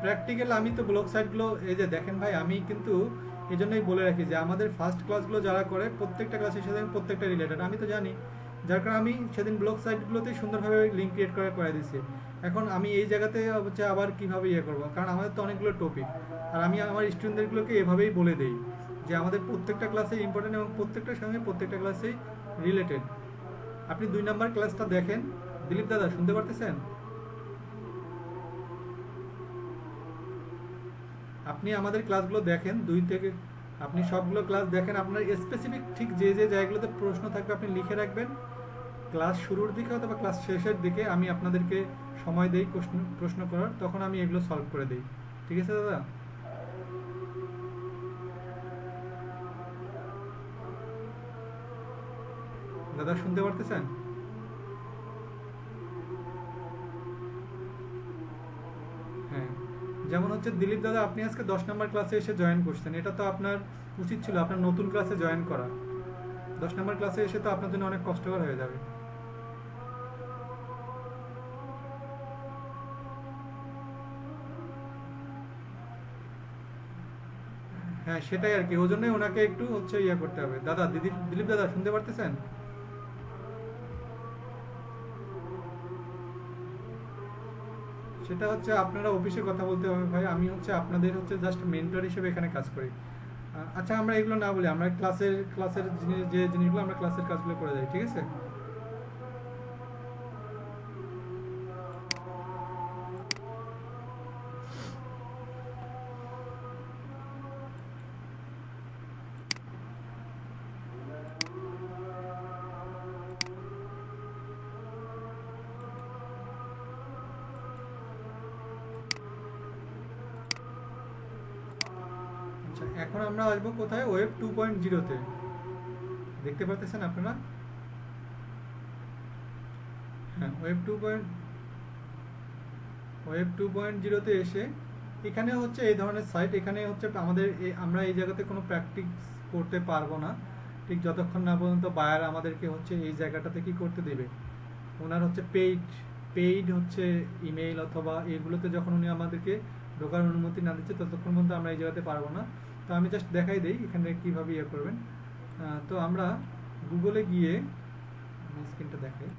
প্র্যাকটিক্যাল আমি তো ব্লগ সাইটগুলো এই যে দেখেন ভাই, আমি কিন্তু এই জন্যই বলে রাখি যে আমাদের ফার্স্ট ক্লাসগুলো যারা করে প্রত্যেকটা ক্লাসের সাথে প্রত্যেকটা রিলেটেড আমি তো জানি, যার কারণে আমি সেদিন ব্লগ সাইটগুলোতেই সুন্দরভাবে লিঙ্ক ক্রিয়েট করে দিয়েছি। এখন আমি এই জায়গাতে হচ্ছে আবার কীভাবে ইয়ে করবো, কারণ আমাদের তো অনেকগুলো টপিক, আর আমি আমার স্টুডেন্টদেরগুলোকে এভাবেই বলে দিই যে আমাদের প্রত্যেকটা ক্লাসে ইম্পর্টেন্ট এবং প্রত্যেকটার সঙ্গে প্রত্যেকটা ক্লাসেই রিলেটেড। আপনি 2 নম্বর ক্লাসটা দেখেন। দিলীপ দাদা শুনতে পারতেছেন? আপনি আমাদের ক্লাসগুলো দেখেন, 2 থেকে আপনি সবগুলো ক্লাস দেখেন। আপনার স্পেসিফিক ঠিক যে যে জায়গাগুলোতে প্রশ্ন থাকবে আপনি লিখে রাখবেন। ক্লাস শুরুর দিকে অথবা ক্লাস শেষের দিকে আমি আপনাদেরকে সময় দেই প্রশ্ন করার, তখন আমি এগুলো সলভ করে দিই। ঠিক আছে দাদা? দাদা শুনতে পারতেছেন? হ্যাঁ, যেমন হচ্ছে দিলীপ দাদা, আপনি আজকে 10 নম্বর ক্লাসে এসে জয়েন করছেন, এটা তো আপনার উচিত ছিল আপনার নতুন ক্লাসে জয়েন করা। 10 নম্বর ক্লাসে এসে তো আপনার জন্য অনেক কষ্টকর হয়ে যাবে। হ্যাঁ, সেটাই আর কি, ওই জন্যই ওনাকে একটু হচ্ছে ইয়ে করতে হবে। দাদা দিলীপ দাদা শুনতে পারতেছেন? সেটা হচ্ছে আপনারা অফিসে কথা বলতে হবে ভাই, আমি হচ্ছে আপনাদের হচ্ছে জাস্ট মেন্টর হিসেবে এখানে কাজ করি। আচ্ছা, আমরা এগুলো না বলি, আমরা ক্লাসের যে জিনিসগুলো আমরা ক্লাসের কাজগুলো করে যাই, ঠিক আছে? আচ্ছা, এখন আমরা আসবো কোথায়? ওয়েব 2.0-তে। দেখতে পারতেছেন আপনারা? হ্যাঁ, ওয়েব 2.0-তে এসে এখানে হচ্ছে এই ধরনের সাইট, এখানে হচ্ছে আমাদের আমরা এই জায়গাতে কোনো প্র্যাকটিস করতে পারবো না ঠিক যতক্ষণ না পর্যন্ত বায়ার আমাদেরকে হচ্ছে এই জায়গাটাতে কি করতে দেবে, ওনার হচ্ছে পেইড হচ্ছে ইমেইল অথবা এগুলোতে যখন উনি আমাদেরকে ঢোকার অনুমতি না দিচ্ছে ততক্ষণ পর্যন্ত আমরা এই জায়গাতে পারবো না। তো আমি জাস্ট দেখাই দিই এখানে কীভাবে ইয়ে করবেন। তো আমরা গুগলে গিয়ে আমি স্ক্রিনটা দেখাই।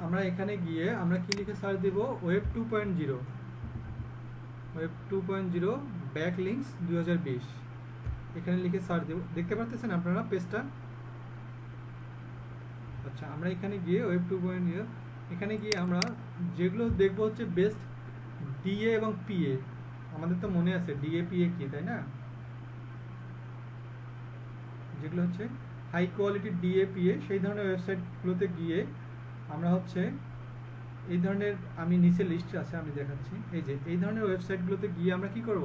আমরা এখানে গিয়ে আমরা কি লিখে সার্চ দেব? ওয়েব 2.0, ওয়েব 2.0 ব্যাকলিংকস 2020 এখানে লিখে সার্চ দেব। দেখতে পাচ্ছেন আপনারা পেজটা? আচ্ছা, আমরা এখানে গিয়ে ওয়েব 2.0 এখানে গিয়ে আমরা যেগুলো দেখব হচ্ছে বেস্ট ডিএ এবং পিএ। আমাদের তো মনে আছে ডিএ পিএ কি, তাই না? যেগুলো হচ্ছে হাই কোয়ালিটি ডিএ পিএ সেই ধরনের ওয়েবসাইটগুলোতে গিয়ে আমরা হচ্ছে এই ধরনের, আমি নিচে লিস্ট আছে আমি দেখাচ্ছি, এই যে এই ধরনের ওয়েবসাইটগুলোতে গিয়ে আমরা কি করব?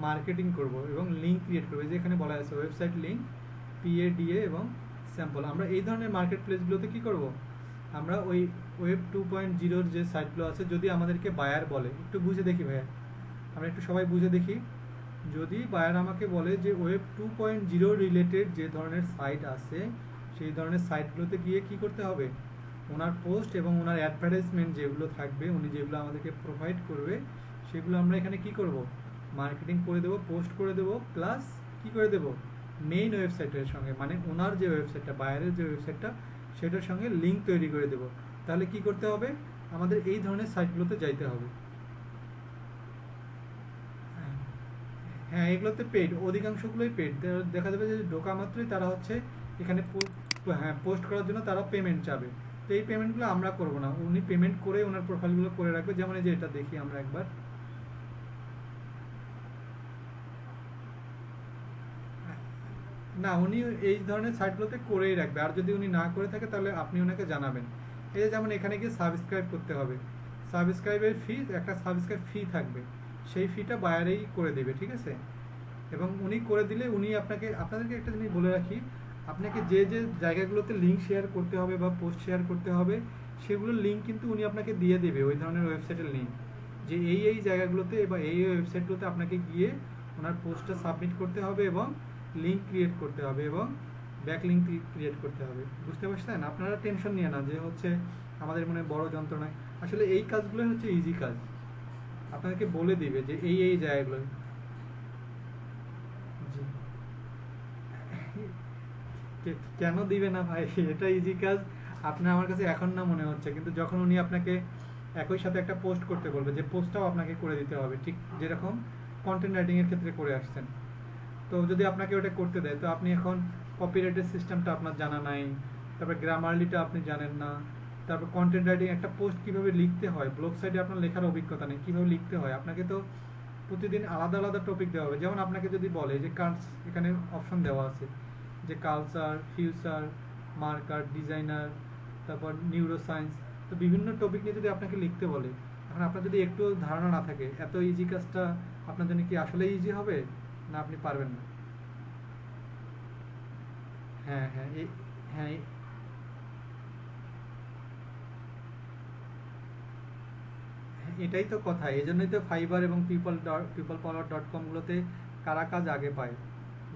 মার্কেটিং করব এবং লিঙ্ক ক্রিয়েট করব। যে এখানে বলা আছে ওয়েবসাইট লিঙ্ক, পিএডিএ এবং স্যাম্পল। আমরা এই ধরনের মার্কেট প্লেসগুলোতে কি করব? আমরা ওই ওয়েব 2.0-র যে সাইটগুলো আছে, যদি আমাদেরকে বায়ার বলে, একটু বুঝে দেখি ভাইয়া, আমরা একটু সবাই বুঝে দেখি, যদি বায়ার আমাকে বলে যে ওয়েব 2.0 রিলেটেড যে ধরনের সাইট আছে সেই ধরনের সাইটগুলোতে গিয়ে কি করতে হবে? ওনার পোস্ট এবং ওনার অ্যাডভার্টাইজমেন্ট যেগুলো থাকবে, উনি যেগুলো আমাদেরকে প্রোভাইড করবে সেগুলো আমরা এখানে কি করব? মার্কেটিং করে দেবো, পোস্ট করে দেবো, প্লাস কি করে দেবো? মেইন ওয়েবসাইটের সঙ্গে, মানে ওনার যে ওয়েবসাইটটা, বায়ারের যে ওয়েবসাইটটা সেটার সঙ্গে লিঙ্ক তৈরি করে দেবো। তাহলে কি করতে হবে? আমাদের এই ধরনের সাইটগুলোতে যাইতে হবে। হ্যাঁ, এগুলোতে পেইড, অধিকাংশগুলোই পেইড। দেখা যাবে যে ঢোকা মাত্রই তারা হচ্ছে এখানে হ্যাঁ পোস্ট করার জন্য তারা পেমেন্ট চাবে। তো এই পেমেন্টগুলো আমরা করব না, উনি পেমেন্ট করে ওনার প্রোফাইলগুলো করে রাখবে। যেমন এই যে এটা দেখি আমরা একবার, না উনি এই ধরনের সাইটগুলোতে করেই রাখবে, আর যদি উনি না করে থাকে তাহলে আপনি ওনাকে জানাবেন। এই যে যেমন এখানে গিয়ে সাবস্ক্রাইব করতে হবে, সাবস্ক্রাইবের ফি, একটা সাবস্ক্রাইব ফি থাকবে, সেই ফিটা বায়ারেই করে দেবে, ঠিক আছে। এবং উনি করে দিলে উনি আপনাকে, আপনাদেরকে একটা জিনিস বলে রাখি, আপনাকে যে যে জায়গাগুলোতে লিঙ্ক শেয়ার করতে হবে বা পোস্ট শেয়ার করতে হবে সেগুলোর লিঙ্ক কিন্তু উনি আপনাকে দিয়ে দেবে, ওই ধরনের ওয়েবসাইটের লিঙ্ক, যে এই জায়গাগুলোতে বা এই ওয়েবসাইটগুলোতে আপনাকে গিয়ে ওনার পোস্টটা সাবমিট করতে হবে এবং লিঙ্ক ক্রিয়েট করতে হবে এবং ব্যাক লিঙ্ক ক্রিয়েট করতে হবে। বুঝতে পারছেন? আপনারা টেনশন নিয়ে না যে হচ্ছে আমাদের মনে বড় যন্ত্রণায়, আসলে এই কাজগুলোই হচ্ছে ইজি কাজ, আপনাদেরকে বলে দিবে যে এই জায়গাগুলো। জি, কেন দিবে না ভাই, এটা ইজি কাজ। আপনার আমার কাছে এখন না মনে হচ্ছে, কিন্তু যখন উনি আপনাকে একই সাথে একটা পোস্ট করতে বলবে, যে পোস্টটাও আপনাকে করে দিতে হবে, ঠিক যেরকম কন্টেন্ট রাইটিং এর ক্ষেত্রে করে আসছেন। তো যদি আপনাকে ওটা করতে দেয়, তো আপনি এখন কপিরাইটের সিস্টেমটা আপনার জানা নাই, তারপর গ্রামারলিটা আপনি জানেন না, তারপর কন্টেন্ট রাইটিং একটা পোস্ট কিভাবে লিখতে হয়, ব্লগ সাইটে আপনার লেখার অভিজ্ঞতা নেই, কিভাবে লিখতে হয়, আপনাকে তো প্রতিদিন আলাদা আলাদা টপিক দেওয়া হবে। যেমন আপনাকে যদি বলে যে এখানে অপশন দেওয়া আছে যে কালচার, ফিউচার, মার্কার, ডিজাইনার, তারপর নিউরো সায়েন্স, তো বিভিন্ন টপিক নিয়ে যদি আপনাকে লিখতে বলে, এখন আপনার যদি একটু ধারণা না থাকে, এত ইজি কাজটা আপনার জন্য কি আসলে ইজি হবে, না আপনি পারবেন না? হ্যাঁ হ্যাঁ হ্যাঁ, এটাই তো কথা, এই জন্যই তো ফাইবার এবং পিপল পাওয়ার.com গুলোতে কারা কাজ আগে পায়,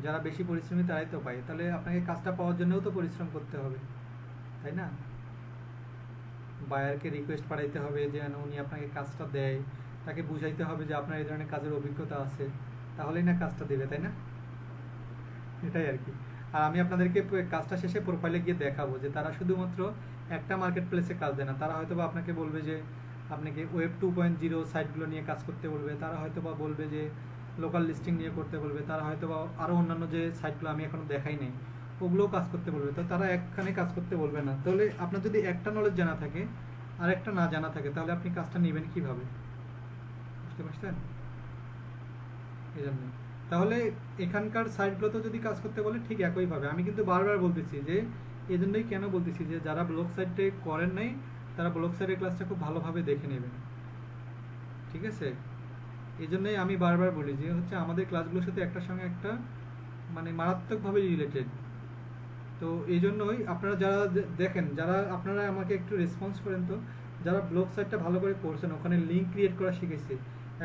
যারা বেশি পরিশ্রমী তারাই তো পায়। তাহলে আপনাকে কাজটা পাওয়ার জন্যও তো পরিশ্রম করতে হবে, তাই না? বায়ারকে রিকোয়েস্ট পাঠাইতে হবে যেন উনি আপনাকে কাজটা দেয়, তাকে বুঝাইতে হবে যে আপনার এই ধরনের কাজের অভিজ্ঞতা আছে, তাহলেই না কাজটা দেবে, তাই না? এটাই আর কি। আর আমি আপনাদেরকে কাজটা শেষে প্রোফাইলে গিয়ে দেখাবো যে তারা শুধুমাত্র একটা মার্কেট প্লেসে কাজ দেয় না, তারা হয়তো বা আপনাকে বলবে যে আপনাকে ওয়েব 2.0 সাইটগুলো নিয়ে কাজ করতে বলবে, তারা হয়তো বা বলবে যে লোকাল লিস্টিং নিয়ে করতে বলবে, তারা হয়তো বা আরও অন্যান্য যে সাইটগুলো আমি এখনো দেখাই নাই ওগুলোও কাজ করতে বলবে। তো তারা একখানে কাজ করতে বলবে না। তাহলে আপনার যদি একটা নলেজ জানা থাকে আর একটা না জানা থাকে, তাহলে আপনি কাজটা নেবেন কিভাবে? বুঝতে পারছেন? এই জন্য তাহলে এখানকার সাইটগুলোতে যদি কাজ করতে বলে ঠিক একইভাবে, আমি কিন্তু বারবার বলতেছি যে এই জন্যই কেন বলতেছি যে যারা ব্লগ সাইটে করেন নাই তারা ব্লগ সাইটের ক্লাসটা খুব ভালোভাবে দেখে নেবেন, ঠিক আছে? এই জন্যই আমি বারবার বলি যে হচ্ছে আমাদের ক্লাসগুলোর সাথে একটার সঙ্গে একটা মানে মারাত্মকভাবে রিলেটেড। তো এই জন্যই আপনারা যারা দেখেন, যারা আপনারা আমাকে একটু রেসপন্স করেন, তো যারা ব্লগ সাইটটা ভালো করে করছেন, ওখানে লিঙ্ক ক্রিয়েট করা শিখেছে,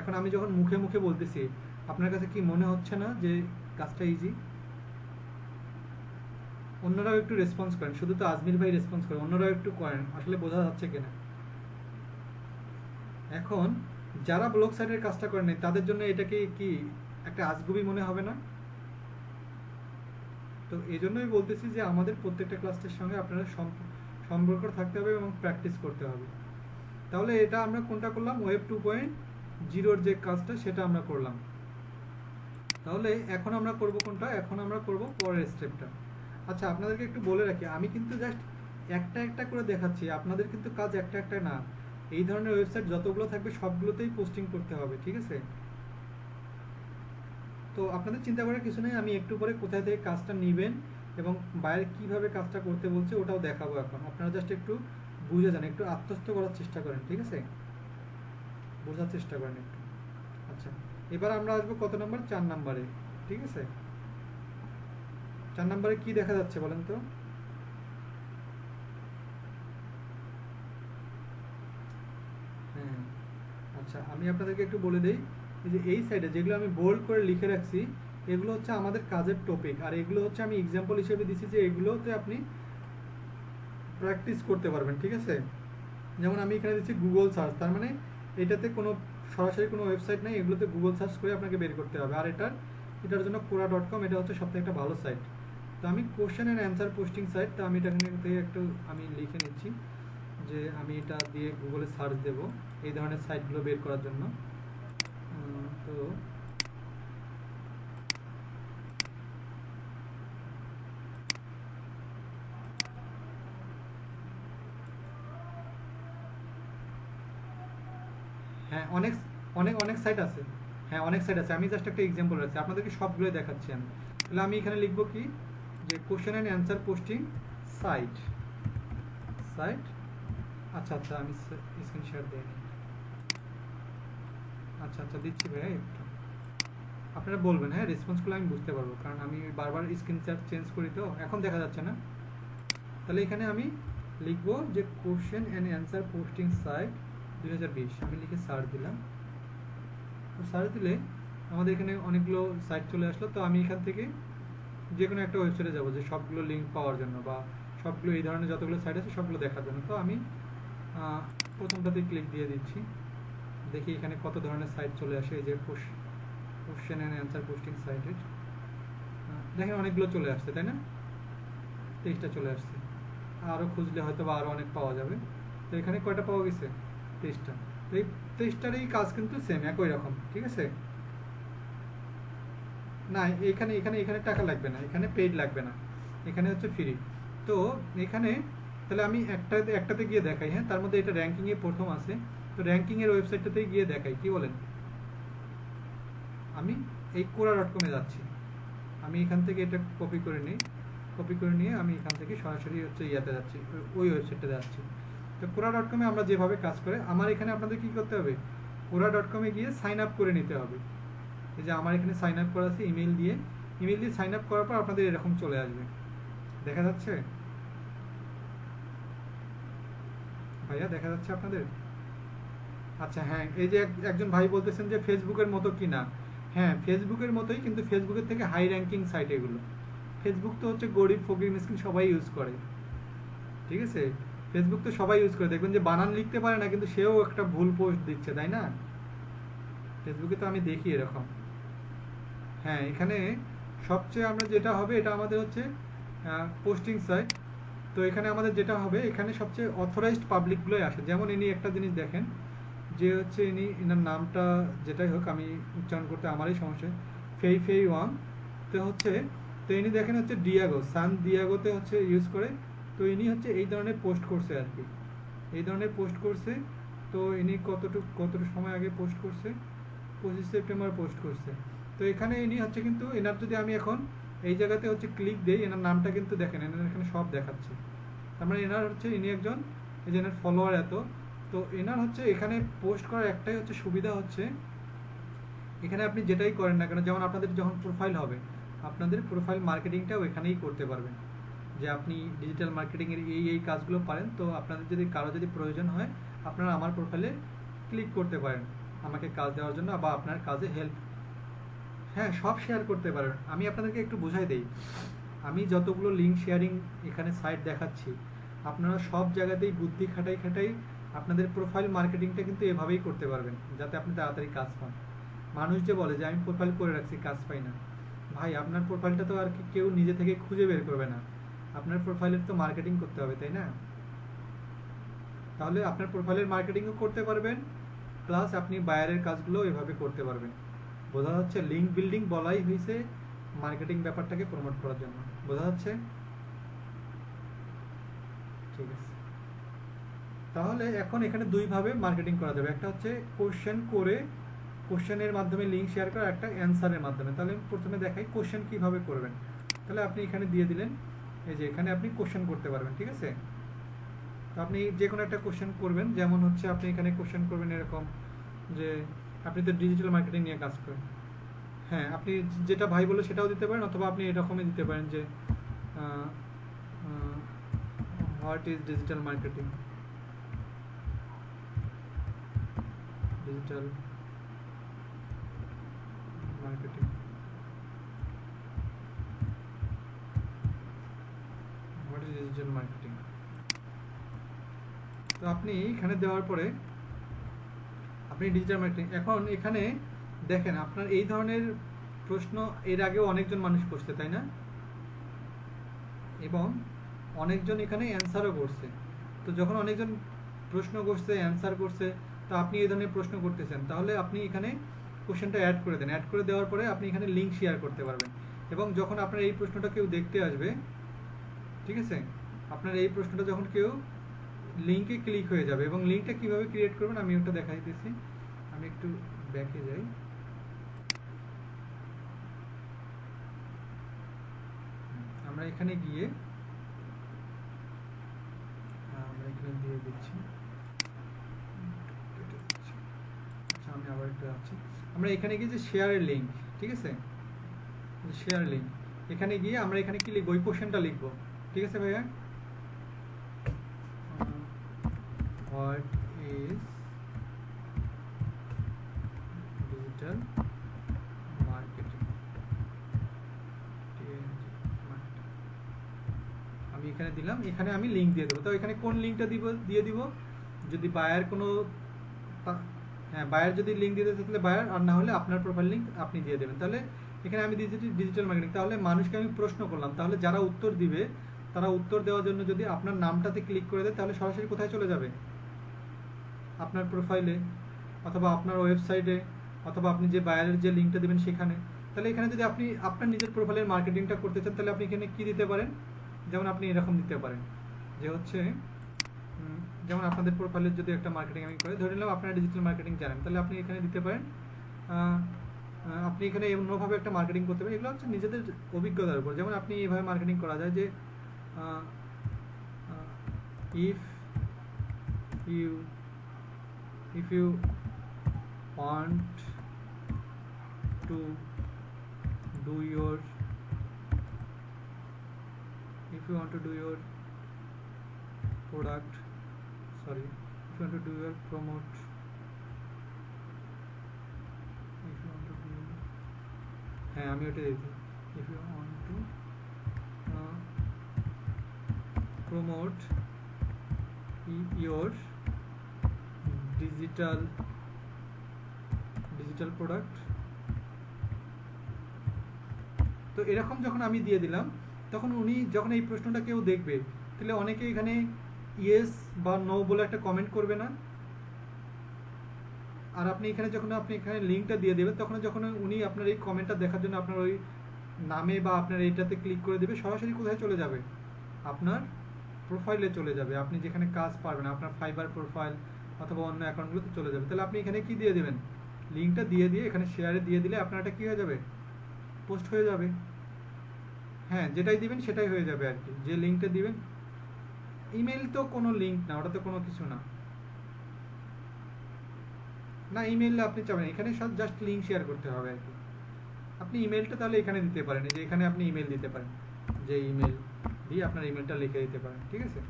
এখন আমি যখন মুখে মুখে বলতেছি, আপনার কাছে কি মনে হচ্ছে না যে কাজটা ইজি? অন্যরাও একটু রেসপন্স করেন, শুধু তো আজমির ভাই রেসপন্স করেন, অন্যরাও একটু করেন, আসলে বোঝা যাচ্ছে কিনা। এখন যারা ব্লগ সাইটের কাজটা করেন নাই তাদের জন্য এটাকে কি একটা আজগুবি মনে হবে না? তো এই জন্যই বলতেছি যে আমাদের প্রত্যেকটা ক্লাসের সঙ্গে আপনারা সম্পর্ক থাকতে হবে এবং প্র্যাকটিস করতে হবে। তাহলে এটা আমরা কোনটা করলাম, ওয়েব 2.0 যে কাজটা সেটা আমরা করলাম। তাহলে এখন আমরা করব কোনটা, এখন আমরা করব পরের স্টেপটা। আচ্ছা, আপনাদেরকে একটু বলে রাখি, আমি কিন্তু জাস্ট একটা একটা করে দেখাচ্ছি, আপনাদের কিন্তু কাজ একটা একটা না, এই ধরনের ওয়েবসাইট যতগুলো থাকবে সবগুলোতেই পোস্টিং করতে হবে, ঠিক আছে? তো আপনাদের চিন্তা করার কিছু নেই, আমি একটু পরে কোথায় থেকে কাজটা নেবেন এবং বাইরে কিভাবে কাজটা করতে বলছে ওটাও দেখাবো। এখন আপনারা জাস্ট একটু বুঝে যান, একটু আত্মস্থ করার চেষ্টা করেন, ঠিক আছে? বোঝার চেষ্টা করেন একটু। আচ্ছা, এবার আমরা আসবো কত নাম্বার, 4 নাম্বারে, ঠিক আছে? 4 নাম্বারে কি দেখা যাচ্ছে বলেন তো? হ্যাঁ, আচ্ছা আমি আপনাদেরকে একটু বলে দিই, এই যে এই সাইডে যেগুলো আমি বোল্ড করে লিখে রাখছি এগুলো হচ্ছে আমাদের কাজের টপিক, আর এগুলো হচ্ছে আমি এক্সাম্পল হিসেবে দিচ্ছি যে এগুলোতে আপনি প্র্যাকটিস করতে পারবেন, ঠিক আছে? যেমন আমি এখানে দিচ্ছি গুগল সার্চ, তার মানে এটাতে কোনো সরাসরি কোনো ওয়েবসাইট নেই, এগুলোতে গুগল সার্চ করে আপনাকে বের করতে হবে। আর এটার জন্য quora.com এটা হচ্ছে সবথেকে একটা ভালো সাইট। তো আমি question and answer posting site, তো আমি এটা এখানে থেকে একটু আমি লিখে নিচ্ছি যে আমি এটা দিয়ে গুগলে সার্চ দেব এই ধরনের সাইটগুলো বের করার জন্য। তো হ্যাঁ, অনেক অনেক অনেক সাইট আছে। হ্যাঁ, অনেক সাইট আছে। আমি জাস্ট একটা এক্সাম্পল রাখছি, আপনাদেরকে সবগুলোই দেখাচ্ছি আমি। তাহলে আমি এখানে লিখবো কি, যে question and answer posting site. Site, আচ্ছা আচ্ছা, আমি স্ক্রিন শেয়ার দিইনি। আচ্ছা আচ্ছা, দিচ্ছি ভাই একটু। আপনারা বলবেন, হ্যাঁ, রেসপন্সগুলো আমি বুঝতে পারবো, কারণ আমি বারবার স্ক্রিন চেঞ্জ করি, তো এখন দেখা যাচ্ছে না। তাহলে এখানে আমি লিখবো যে question and answer posting site 2020, আমি লিখে সার্চ দিলাম। তো সার্চ দিলে আমাদের এখানে অনেকগুলো সাইট চলে আসলো। তো আমি এখান থেকে যে কোনো একটা ওয়েবসাইটে যাবো, যে সবগুলো লিঙ্ক পাওয়ার জন্য বা সবগুলো এই ধরনের যতগুলো সাইট আছে সবগুলো দেখার জন্য। তো আমি প্রথমটাতে ক্লিক দিয়ে দিচ্ছি, দেখি এখানে কত ধরনের সাইট চলে আসে। এই যে কোশ্চেন অ্যান্ড অ্যান্সার পোস্টিং সাইটের দেখেন অনেকগুলো চলে আসছে, তাই না? 23টা চলে আসছে। আরও খুঁজলে হয়তো বা আরও অনেক পাওয়া যাবে। তো এখানে কয়টা পাওয়া গেছে? 23টা। তো এই 23টারই কাজ কিন্তু সেম, একই রকম, ঠিক আছে? না, এখানে এখানে এখানে টাকা লাগবে না, এখানে পেইড লাগবে না, এখানে হচ্ছে ফ্রি। তো এখানে তাহলে আমি একটাতে গিয়ে দেখাই। হ্যাঁ, তার মধ্যে এটা র্যাঙ্কিংয়ে প্রথম আছে। তো র্যাঙ্কিংয়ের ওয়েবসাইটটাতেই গিয়ে দেখাই, কি বলেন? আমি এই quora.com এ যাচ্ছি। আমি এখান থেকে এটা কপি করে নিই, কপি করে নিয়ে আমি এখান থেকে সরাসরি হচ্ছে ইয়াতে যাচ্ছি, ওই ওয়েবসাইটটাতে যাচ্ছি। তো quora.com এ আমরা যেভাবে কাজ করে, আমার এখানে আপনাদের কি করতে হবে, quora.com এ গিয়ে সাইন আপ করে নিতে হবে। এই যে আমার এখানে সাইন আপ করা আছে, ইমেল দিয়ে সাইন আপ করার পর আপনাদের এরকম চলে আসবে, দেখা যাচ্ছে ভাইয়া? দেখা যাচ্ছে আপনাদের? আচ্ছা, হ্যাঁ, এই যে একজন ভাই বলতেছেন যে ফেসবুকের মতো কিনা। হ্যাঁ, ফেসবুকের মতোই, কিন্তু ফেসবুকের থেকে হাই র্যাঙ্কিং সাইট এগুলো। ফেসবুক তো হচ্ছে গরিব ফকির মিসকিন সবাই ইউজ করে, ঠিক আছে? ফেসবুক তো সবাই ইউজ করে, দেখবেন যে বানান লিখতে পারে না কিন্তু সেও একটা ভুল পোস্ট দিচ্ছে, তাই না? ফেসবুকে তো আমি দেখি এরকম। হ্যাঁ, এখানে সবচেয়ে আমরা যেটা হবে, এটা আমাদের হচ্ছে পোস্টিং সাইট। তো এখানে আমাদের যেটা হবে, এখানে সবচেয়ে অথরাইজড পাবলিকগুলোই আসে। যেমন ইনি একটা জিনিস দেখেন, যে হচ্ছে এনার নামটা যেটাই হোক, আমি উচ্চারণ করতে আমারই সমস্যা, ফেই ওয়াং। তো হচ্ছে, তো ইনি দেখেন হচ্ছে ডিয়াগো, সান ডিয়াগোতে হচ্ছে ইউজ করে। তো ইনি হচ্ছে এই ধরনের পোস্ট করছে আর কি, এই ধরনের পোস্ট করছে। তো ইনি কতটুকু সময় আগে পোস্ট করছে, 25 সেপ্টেম্বর পোস্ট করছে। তো এখানে ইনি হচ্ছে, কিন্তু এনার যদি আমি এখন এই জায়গাতে হচ্ছে ক্লিক দেই, এনার নামটা কিন্তু দেখেন এনার এখানে সব দেখাচ্ছে। তার মানে এনার হচ্ছে, ইনি একজন, এই যে এনার ফলোয়ার এত। তো এনার হচ্ছে এখানে পোস্ট করার একটাই হচ্ছে সুবিধা হচ্ছে, এখানে আপনি যেটাই করেন না কেন, যেমন আপনাদের যখন প্রোফাইল হবে, আপনাদের প্রোফাইল মার্কেটিংটাও এখানেই করতে পারবেন। যে আপনি ডিজিটাল মার্কেটিংয়ের এই কাজগুলো পারেন, তো আপনাদের যদি কারো যদি প্রয়োজন হয়, আপনারা আমার প্রোফাইলে ক্লিক করতে পারেন আমাকে কাজ দেওয়ার জন্য, বা আপনার কাজে হেল্প, হ্যাঁ, সব শেয়ার করতে পারেন। আমি আপনাদেরকে একটু বোঝাই দেই, আমি যতগুলো লিঙ্ক শেয়ারিং এখানে সাইট দেখাচ্ছি, আপনারা সব জায়গাতেই বুদ্ধি খাটাই আপনাদের প্রোফাইল মার্কেটিংটা কিন্তু এভাবেই করতে পারবেন, যাতে আপনি তাড়াতাড়ি কাজ পান। মানুষ যে বলে যে আমি প্রোফাইল করে রাখছি কাজ পাই না, ভাই আপনার প্রোফাইলটা তো আর কি কেউ নিজে থেকে খুঁজে বের করবে না, আপনার প্রোফাইলের তো মার্কেটিং করতে হবে, তাই না? তাহলে আপনার প্রোফাইলের মার্কেটিংও করতে পারবেন, প্লাস আপনি বায়ারের কাজগুলো এভাবে করতে পারবেন। বোঝা যাচ্ছে? লিঙ্ক বিল্ডিং বলাই হয়েছে মার্কেটিং ব্যাপারটাকে প্রমোট করার জন্য। বোঝা যাচ্ছে? ঠিক আছে, তাহলে এখন এখানে দুইভাবে মার্কেটিং করা যাবে, একটা হচ্ছে কোশ্চেন করে, কোশ্চেনের মাধ্যমে লিঙ্ক শেয়ার করা, একটা অ্যান্সারের মাধ্যমে। তাহলে প্রথমে দেখাই কোশ্চেন কিভাবে করবেন। তাহলে আপনি এখানে দিয়ে দিলেন, এই যে এখানে আপনি কোশ্চেন করতে পারবেন, ঠিক আছে? তো আপনি যে কোনো একটা কোশ্চেন করবেন, যেমন হচ্ছে আপনি এখানে কোশ্চেন করবেন এরকম, যে আপনি তো ডিজিটাল মার্কেটিং নিয়ে কাজ করেন। হ্যাঁ, আপনি যেটা ভাই বলে সেটাও দিতে পারেন, অথবা আপনি এরকমই দিতে পারেন যে what is digital marketing, digital marketing, what is digital marketing. তো আপনি এখানে দেওয়ার পরে আপনি ডিজিটাল মার্কেটিং, এখন এখানে দেখেন আপনার এই ধরনের প্রশ্ন এর আগেও অনেকজন মানুষ করছে, তাই না? এবং অনেকজন এখানে অ্যান্সারও করছে। তো যখন অনেকজন প্রশ্ন করছে, অ্যান্সার করছে, তো আপনি এই ধরনের প্রশ্ন করতেছেন, তাহলে আপনি এখানে কোশ্চেনটা অ্যাড করে দেন। অ্যাড করে দেওয়ার পরে আপনি এখানে লিঙ্ক শেয়ার করতে পারবেন, এবং যখন আপনার এই প্রশ্নটা কেউ দেখতে আসবে, ঠিক আছে, আপনার এই প্রশ্নটা যখন কেউ লিঙ্কে ক্লিক হয়ে যাবে, এবং লিঙ্কটা কিভাবে ক্রিয়েট করবেন আমি ওটা দেখাইতেছি। আমি একটু ব্যাকে যাই। আমরা এখানে গিয়ে আমরা এখানে দিয়ে দিচ্ছি। আচ্ছা, আমি আবার একটু যাচ্ছি। আমরা এখানে গিয়ে যে শেয়ারের লিঙ্ক, ঠিক আছে, শেয়ার লিঙ্ক, এখানে গিয়ে আমরা এখানে কি লিখবো, ওই কোশ্চেনটা লিখবো, ঠিক আছে ভাইয়া। What is digital marketing? আমি এখানে দিলাম, এখানে আমি লিঙ্ক দিয়ে দেবো। তো এখানে কোন লিঙ্কটা দিয়ে দিব, যদি বায়ার কোনো, হ্যাঁ বায়ার যদি লিঙ্ক দিয়ে দেয় তাহলে বায়ার, আর না হলে আপনার প্রোফাইল লিঙ্ক আপনি দিয়ে দেবেন। তাহলে এখানে আমি দিয়েছি ডিজিটাল মার্কেটিং। তাহলে মানুষকে আমি প্রশ্ন করলাম, তাহলে যারা উত্তর দিবে তারা উত্তর দেওয়ার জন্য যদি আপনার নামটাতে ক্লিক করে দেয় তাহলে সরাসরি কোথায় চলে যাবে, আপনার প্রোফাইলে অথবা আপনার ওয়েবসাইটে, অথবা আপনি যে বায়ারের যে লিঙ্কটা দেবেন সেখানে। তাহলে এখানে যদি আপনি আপনার নিজের প্রোফাইলের মার্কেটিংটা করতে চান তাহলে আপনি এখানে কি দিতে পারেন, যেমন আপনি এরকম দিতে পারেন যে হচ্ছে, যেমন আপনাদের প্রোফাইলের যদি একটা মার্কেটিং আমি করে ধরে নিলাম আপনারা ডিজিটাল মার্কেটিং জানেন, তাহলে আপনি এখানে দিতে পারেন, আপনি এখানে অন্যভাবে একটা মার্কেটিং করতে পারেন। এগুলো হচ্ছে নিজেদের অভিজ্ঞতার উপর। যেমন আপনি এইভাবে মার্কেটিং করা যায় যে if you want to do your product, sorry, if you want to do your promote, if you want to do, হ্যাঁ আমি ওটা দিয়েছি, if you want to promote your digital product, তো এরকম যখন আমি দিয়ে দিলাম তখন উনি যখন এই প্রশ্নটা কেউ দেখবে তাহলে অনেকে এখানে ইয়েস বা নো বলে একটা কমেন্ট করবে না, আর আপনি এখানে যখন আপনি এখানে লিঙ্কটা দিয়ে দেবেন তখন যখন উনি আপনার এই কমেন্টটা দেখার জন্য আপনার ওই নামে বা আপনার এইটাতে ক্লিক করে দেবে, সরাসরি কোথায় চলে যাবে, আপনার প্রোফাইলে চলে যাবে, আপনি যেখানে কাজ পারবেন আপনার ফাইবার প্রোফাইল অথবা অন্য অ্যাকাউন্টগুলোতে চলে যাবে। তাহলে আপনি এখানে কি দিয়ে দেবেন, লিঙ্কটা দিয়ে এখানে শেয়ারে দিয়ে দিলে আপনার এটা কী হয়ে যাবে, পোস্ট হয়ে যাবে। হ্যাঁ যেটাই দিবেন সেটাই হয়ে যাবে আর কি, যে লিঙ্কটা দিবেন। ইমেল তো কোনো লিঙ্ক না, ওটা তো কোনো কিছু না, না ইমেইলে আপনি চাবেন, এখানে সব জাস্ট লিঙ্ক শেয়ার করতে হবে আর কি। আপনি ইমেলটা তাহলে এখানে দিতে পারেন, যে এখানে আপনি ইমেল দিতে পারেন, যে ইমেল দিয়ে আপনার ইমেলটা লিখে দিতে পারেন, ঠিক আছে।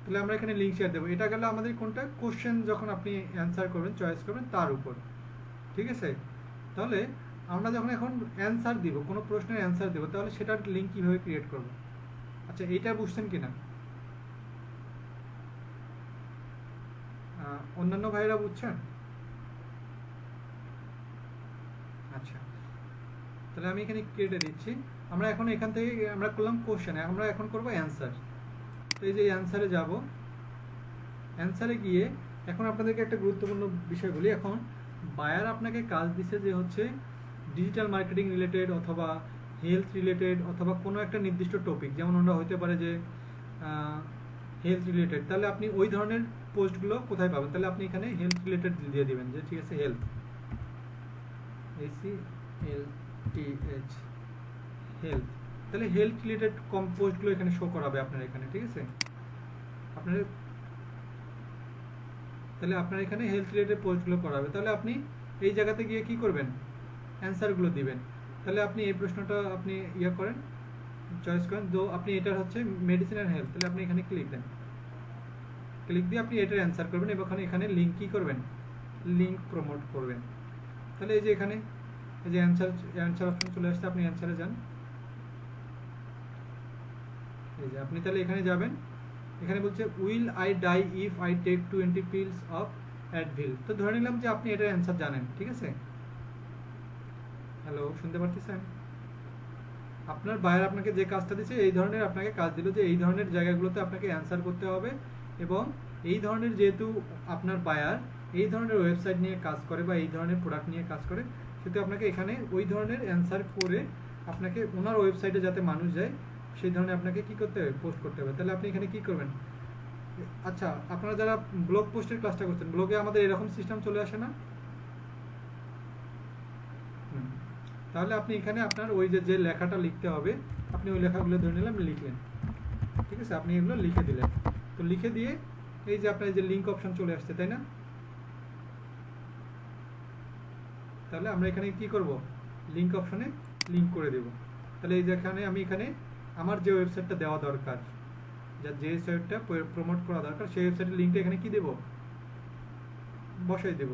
তাহলে আমরা এখানে লিঙ্ক শেয়ার দেবো। এটা গেল আমাদের কোনটা, কোশ্চেন যখন আপনি অ্যান্সার করবেন, চয়েস করবেন তার উপর, ঠিক আছে। তাহলে আমরা যখন এখন অ্যান্সার দিব, কোনো প্রশ্নের অ্যান্সার দেবো, তাহলে সেটার লিঙ্ক কীভাবে ক্রিয়েট করব। আচ্ছা এইটা বুঝছেন কি না, অন্যান্য ভাইরা বুঝছেন? আচ্ছা তাহলে আমি এখানে কেটে দিচ্ছি। আমরা এখন এখান থেকে আমরা করলাম কোশ্চেন, আমরা এখন করব অ্যান্সার। তো এই যে অ্যান্সারে যাব, অ্যান্সারে গিয়ে এখন আপনাদেরকে একটা গুরুত্বপূর্ণ বিষয় বলি। এখন বায়ার আপনাকে কাজ দিছে যে হচ্ছে ডিজিটাল মার্কেটিং রিলেটেড অথবা হেলথ রিলেটেড অথবা কোনো একটা নির্দিষ্ট টপিক, যেমন ওটা হতে পারে যে হেলথ রিলেটেড, তাহলে আপনি ওই ধরনের পোস্টগুলো কোথায় পাবেন, তাহলে আপনি এখানে হেলথ রিলেটেড দিয়ে দিবেন, যে ঠিক আছে হেলথ, HELTH হেলথ, তাহলে হেলথ রিলেটেড পোস্টগুলো এখানে শো করাবে আপনার এখানে, ঠিক আছে। আপনার তাহলে আপনার এখানে হেলথ রিলেটেড পোস্টগুলো করাবে। তাহলে আপনি এই জায়গাতে গিয়ে কি করবেন, অ্যান্সারগুলো দিবেন। তাহলে আপনি এই প্রশ্নটা আপনি ইয়ে করেন, চয়েস করেন, তো আপনি এটার হচ্ছে মেডিসিন অ্যান্ড হেলথ, তাহলে আপনি এখানে ক্লিক দেন, ক্লিক দিয়ে আপনি এটার অ্যান্সার করবেন এবং এখানে লিঙ্ক কী করবেন, লিঙ্ক প্রমোট করবেন। তাহলে এই যে এখানে এই যে অ্যান্সার অপশন চলে আসছে, আপনি অ্যান্সারে যান, এই যে আপনি তাহলে এখানে যাবেন, এখানে বলছে will I die if I take 20 pills of Advil. তো ধরে নিলাম যে আপনি এটার অ্যান্সার জানেন, ঠিক আছে। হ্যালো শুনতে পারতেছেন? আপনার বায়ার আপনাকে যে কাজটা দিচ্ছে এই ধরনের আপনাকে কাজ দিল, যে এই ধরনের জায়গাগুলোতে আপনাকে অ্যান্সার করতে হবে, এবং এই ধরনের যেহেতু আপনার বায়ার এই ধরনের ওয়েবসাইট নিয়ে কাজ করে বা এই ধরনের প্রোডাক্ট নিয়ে কাজ করে, সেহেতু আপনাকে এখানে ওই ধরনের অ্যান্সার করে আপনাকে ওনার ওয়েবসাইটে যাতে মানুষ যায় সেই ধরনের আপনাকে কি করতে হবে, পোস্ট করতে হবে। তাহলে আপনি এখানে কি করবেন, আচ্ছা, আপনারা যারা ব্লগ পোস্টের ক্লাসটা করছেন, ব্লগে আমাদের এরকম সিস্টেম চলে আসে না? হুম। তাহলে আপনি এখানে আপনার ওই যে যে লেখাটা লিখতে হবে, আপনি ওই লেখাগুলো ধরে নিলাম লিখলেন, ঠিক আছে? আপনি এগুলো লিখে দিলেন। তো লিখে দিয়ে এই যে আপনার এই যে লিঙ্ক অপশন চলে আসছে, তাই না? তাহলে আমরা এখানে কি করব, লিঙ্ক অপশনে লিঙ্ক করে দেব। তাহলে এই যে এখানে আমি এখানে আমার যে ওয়েবসাইটটা দেওয়া দরকার, যা যে ওয়েবসাইটটা প্রমোট করা দরকার, সেই ওয়েবসাইটের লিঙ্কটা এখানে কি দেব, বসাই দেব।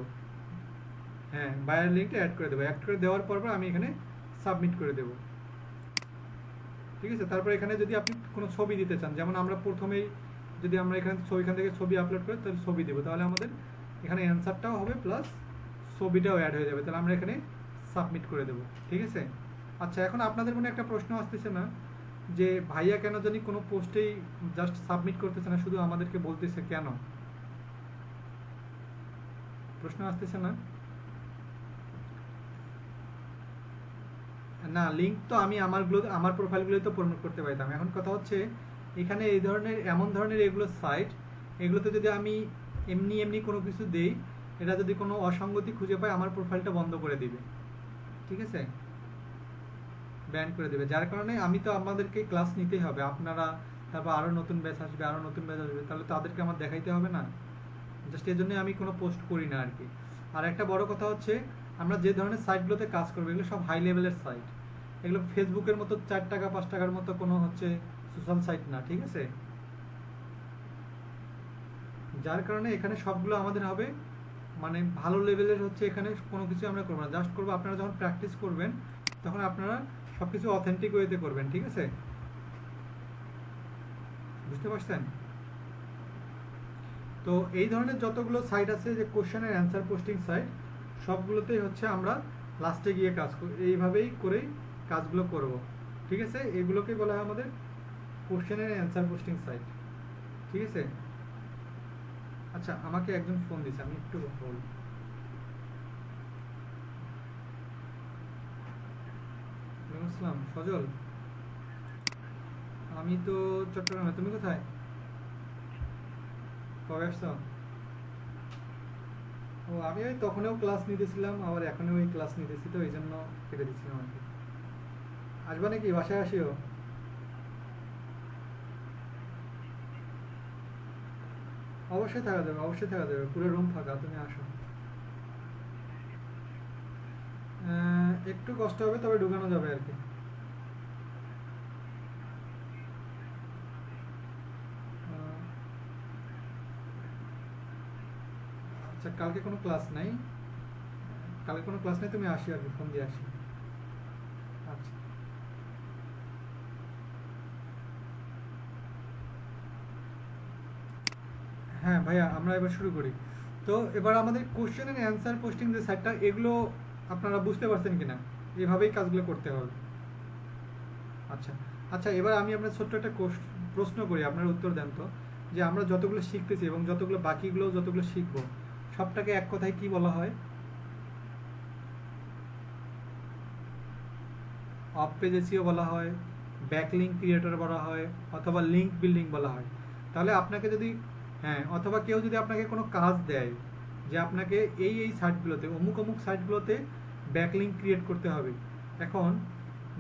হ্যাঁ, বায়ার লিঙ্কটা অ্যাড করে দেবো। অ্যাড করে দেওয়ার পর আমি এখানে সাবমিট করে দেব, ঠিক আছে? তারপর এখানে যদি আপনি কোনো ছবি দিতে চান, যেমন আমরা প্রথমেই যদি আমরা এখান থেকে ছবি আপলোড করি, তাহলে ছবি দেবো, তাহলে আমাদের এখানে অ্যান্সারটাও হবে প্লাস ছবিটাও অ্যাড হয়ে যাবে। তাহলে আমরা এখানে সাবমিট করে দেবো, ঠিক আছে? আচ্ছা, এখন আপনাদের মনে একটা প্রশ্ন আসতেছে না যে ভাইয়া কেন জানি কোনো পোস্টেই জাস্ট সাবমিট করতেছে না, শুধু আমাদেরকে বলতেছে কেন? প্রশ্ন আসতেছে না? না, লিঙ্ক তো আমি আমার প্রোফাইলগুলোই তো প্রমোট করতে পারতাম। এখন কথা হচ্ছে এখানে এই ধরনের এমন ধরনের এগুলো সাইট, এগুলোতে যদি আমি এমনি এমনি কোনো কিছু দেই, এটা যদি কোনো অসঙ্গতি খুঁজে পায়, আমার প্রোফাইলটা বন্ধ করে দিবে, ঠিক আছে? ব্যান করে দেবে। যার কারণে আমি তো আমাদেরকে ক্লাস নিতেই হবে, আপনারা তারপর আরও নতুন ব্যাচ আসবে, আরও নতুন ব্যাচ আসবে, তাহলে তাদেরকে আমার দেখাইতে হবে না? জাস্ট এই জন্যই আমি কোনো পোস্ট করি না আর কি। আর একটা বড় কথা হচ্ছে, আমরা যে ধরনের সাইটগুলোতে কাজ করবো, এগুলো সব হাই লেভেলের সাইট। এগুলো ফেসবুকের মতো 4 টাকা 5 টাকার মতো কোনো হচ্ছে সোশ্যাল সাইট না, ঠিক আছে? যার কারণে এখানে সবগুলো আমাদের হবে মানে ভালো লেভেলের হচ্ছে। এখানে কোনো কিছু আমরা করবো না, জাস্ট করবো আপনারা যখন প্র্যাকটিস করবেন, তখন আপনারা সব কিছু অথেন্টিক ওয়েতে করবেন, ঠিক আছে? বুঝতে পারছেন? তো এই ধরনের যতগুলো সাইট আছে, যে কোশ্চেন এর অ্যান্সার পোস্টিং সাইট, সবগুলোতেই হচ্ছে আমরা লাস্টে গিয়ে কাজ করি, এইভাবেই করেই কাজগুলো করব, ঠিক আছে? এগুলোকেই বলা হয় আমাদের কোশ্চেন এর অ্যান্সার পোস্টিং সাইট, ঠিক আছে? আচ্ছা, আমাকে একজন ফোন দিছে, আমি একটু কথা বলি। ওয়ালাইকুম আসসালাম, সজল। আমি তো চট্টগ্রামে, তুমি কোথায়? কবে আসছো? ও, আমি ওই তখনও ক্লাস নিতেছিলাম, আবার এখনও ওই ক্লাস নিতেছি, তো এই জন্য কেটে দিচ্ছিলাম আর কি। আসবা নাকি, বাসায় আসিও? অবশ্যই থাকা যাবে, অবশ্যই থাকা যাবে, পুরো রুম ফাঁকা, তুমি আসো। একটু কষ্ট হবে, তবে ঢুকানো যাবে আর কি। আহ, আচ্ছা, কালকে কোনো ক্লাস নাই, কালকে কোনো ক্লাস নেই, তুমি আসি আর কি, ফোন দিয়ে আসি। আচ্ছা। হ্যাঁ ভাইয়া, আমরা এবার শুরু করি। তো এবার আমাদের কোশ্চেন এন্ড অ্যান্সার পোস্টিং যে সাইটটা, এগুলো আপনারা বুঝতে পারছেন কিনা? এভাবেই কাজগুলো করতে হবে। আচ্ছা। আচ্ছা, এবার আমি আপনার ছোট্ট একটা প্রশ্ন করি, আপনার উত্তর দেন তো, যে আমরা যতগুলো শিখতেছি এবং যতগুলো বাকিগুলো যতগুলো শিখবো, সবটাকে এক কথায় কি বলা হয়? অফ পেজ এসইও বলা হয়, ব্যাকলিঙ্ক ক্রিয়েটর বলা হয়, অথবা লিঙ্ক বিল্ডিং বলা হয়। তাহলে আপনাকে যদি, হ্যাঁ, অথবা কেউ যদি আপনাকে কোনো কাজ দেয় যে আপনাকে এই সাইটগুলোতে, অমুক অমুক সাইটগুলোতে ব্যাকলিঙ্ক ক্রিয়েট করতে হবে, এখন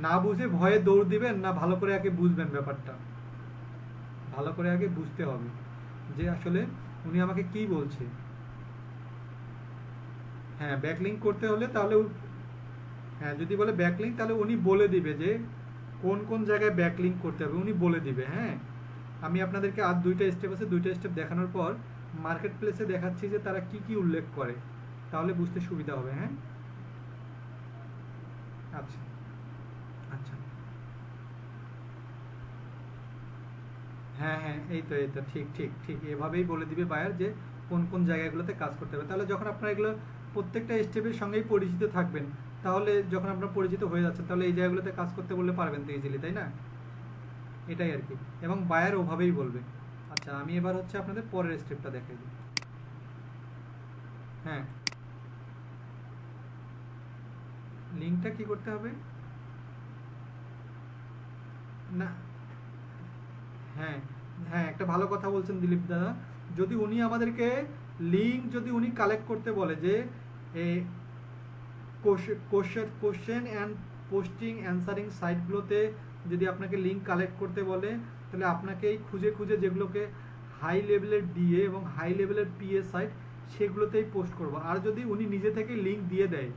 না বুঝে ভয়ে দৌড় দিবেন, না ভালো করে আগে বুঝবেন ব্যাপারটা? ভালো করে আগে বুঝতে হবে যে আসলে উনি আমাকে কি বলছে। হ্যাঁ, ব্যাকলিঙ্ক করতে হলে তাহলে হ্যাঁ, যদি বলে ব্যাকলিঙ্ক, তাহলে উনি বলে দিবে যে কোন কোন জায়গায় ব্যাকলিঙ্ক করতে হবে, উনি বলে দিবে। হ্যাঁ, আমি আপনাদেরকে আর দুইটা স্টেপ আছে, দুইটা স্টেপ দেখানোর পর মার্কেট প্লেসে দেখাচ্ছি যে তারা কি কি উল্লেখ করে, তাহলে বুঝতে সুবিধা হবে। হ্যাঁ, আচ্ছা। আচ্ছা, হ্যাঁ হ্যাঁ, এই তো ঠিক ঠিক ঠিক এভাবেই বলে দিবে বায়ার যে কোন কোন জায়গাগুলোতে কাজ করতে হবে। তাহলে যখন আপনারা এগুলো প্রত্যেকটা স্টেপের সঙ্গেই পরিচিত থাকবেন, তাহলে যখন আপনারা পরিচিত হয়ে যাচ্ছেন, তাহলে এই জায়গাগুলোতে কাজ করতে বললে পারবেন তো ইজিলি, তাই না? এটাই আর কি। এবং বায়ার ওভাবেই বলবে। আচ্ছা, আমি এবার হচ্ছে আপনাদের পরের স্টেপটা দেখাই দিই। হ্যাঁ, লিঙ্কটা কি করতে হবে? না, হ্যাঁ, হ্যাঁ, একটা ভালো কথা বলছেন দিলীপ দাদা। যদি উনি আমাদেরকে লিঙ্ক যদি উনি কালেক্ট করতে বলে যে কোশ্চেন অ্যান্ড পোস্টিং অ্যান্সারিং সাইটগুলোতে যদি আপনাকে লিঙ্ক কালেক্ট করতে বলে, তাহলে আপনাকে এই খুঁজে খুঁজে যেগুলোকে হাই লেভেলের ডিএ এবং হাই লেভেলের পিএ সাইট সেগুলোতেই পোস্ট করবো। আর যদি উনি নিজে থেকে লিঙ্ক দিয়ে দেয়,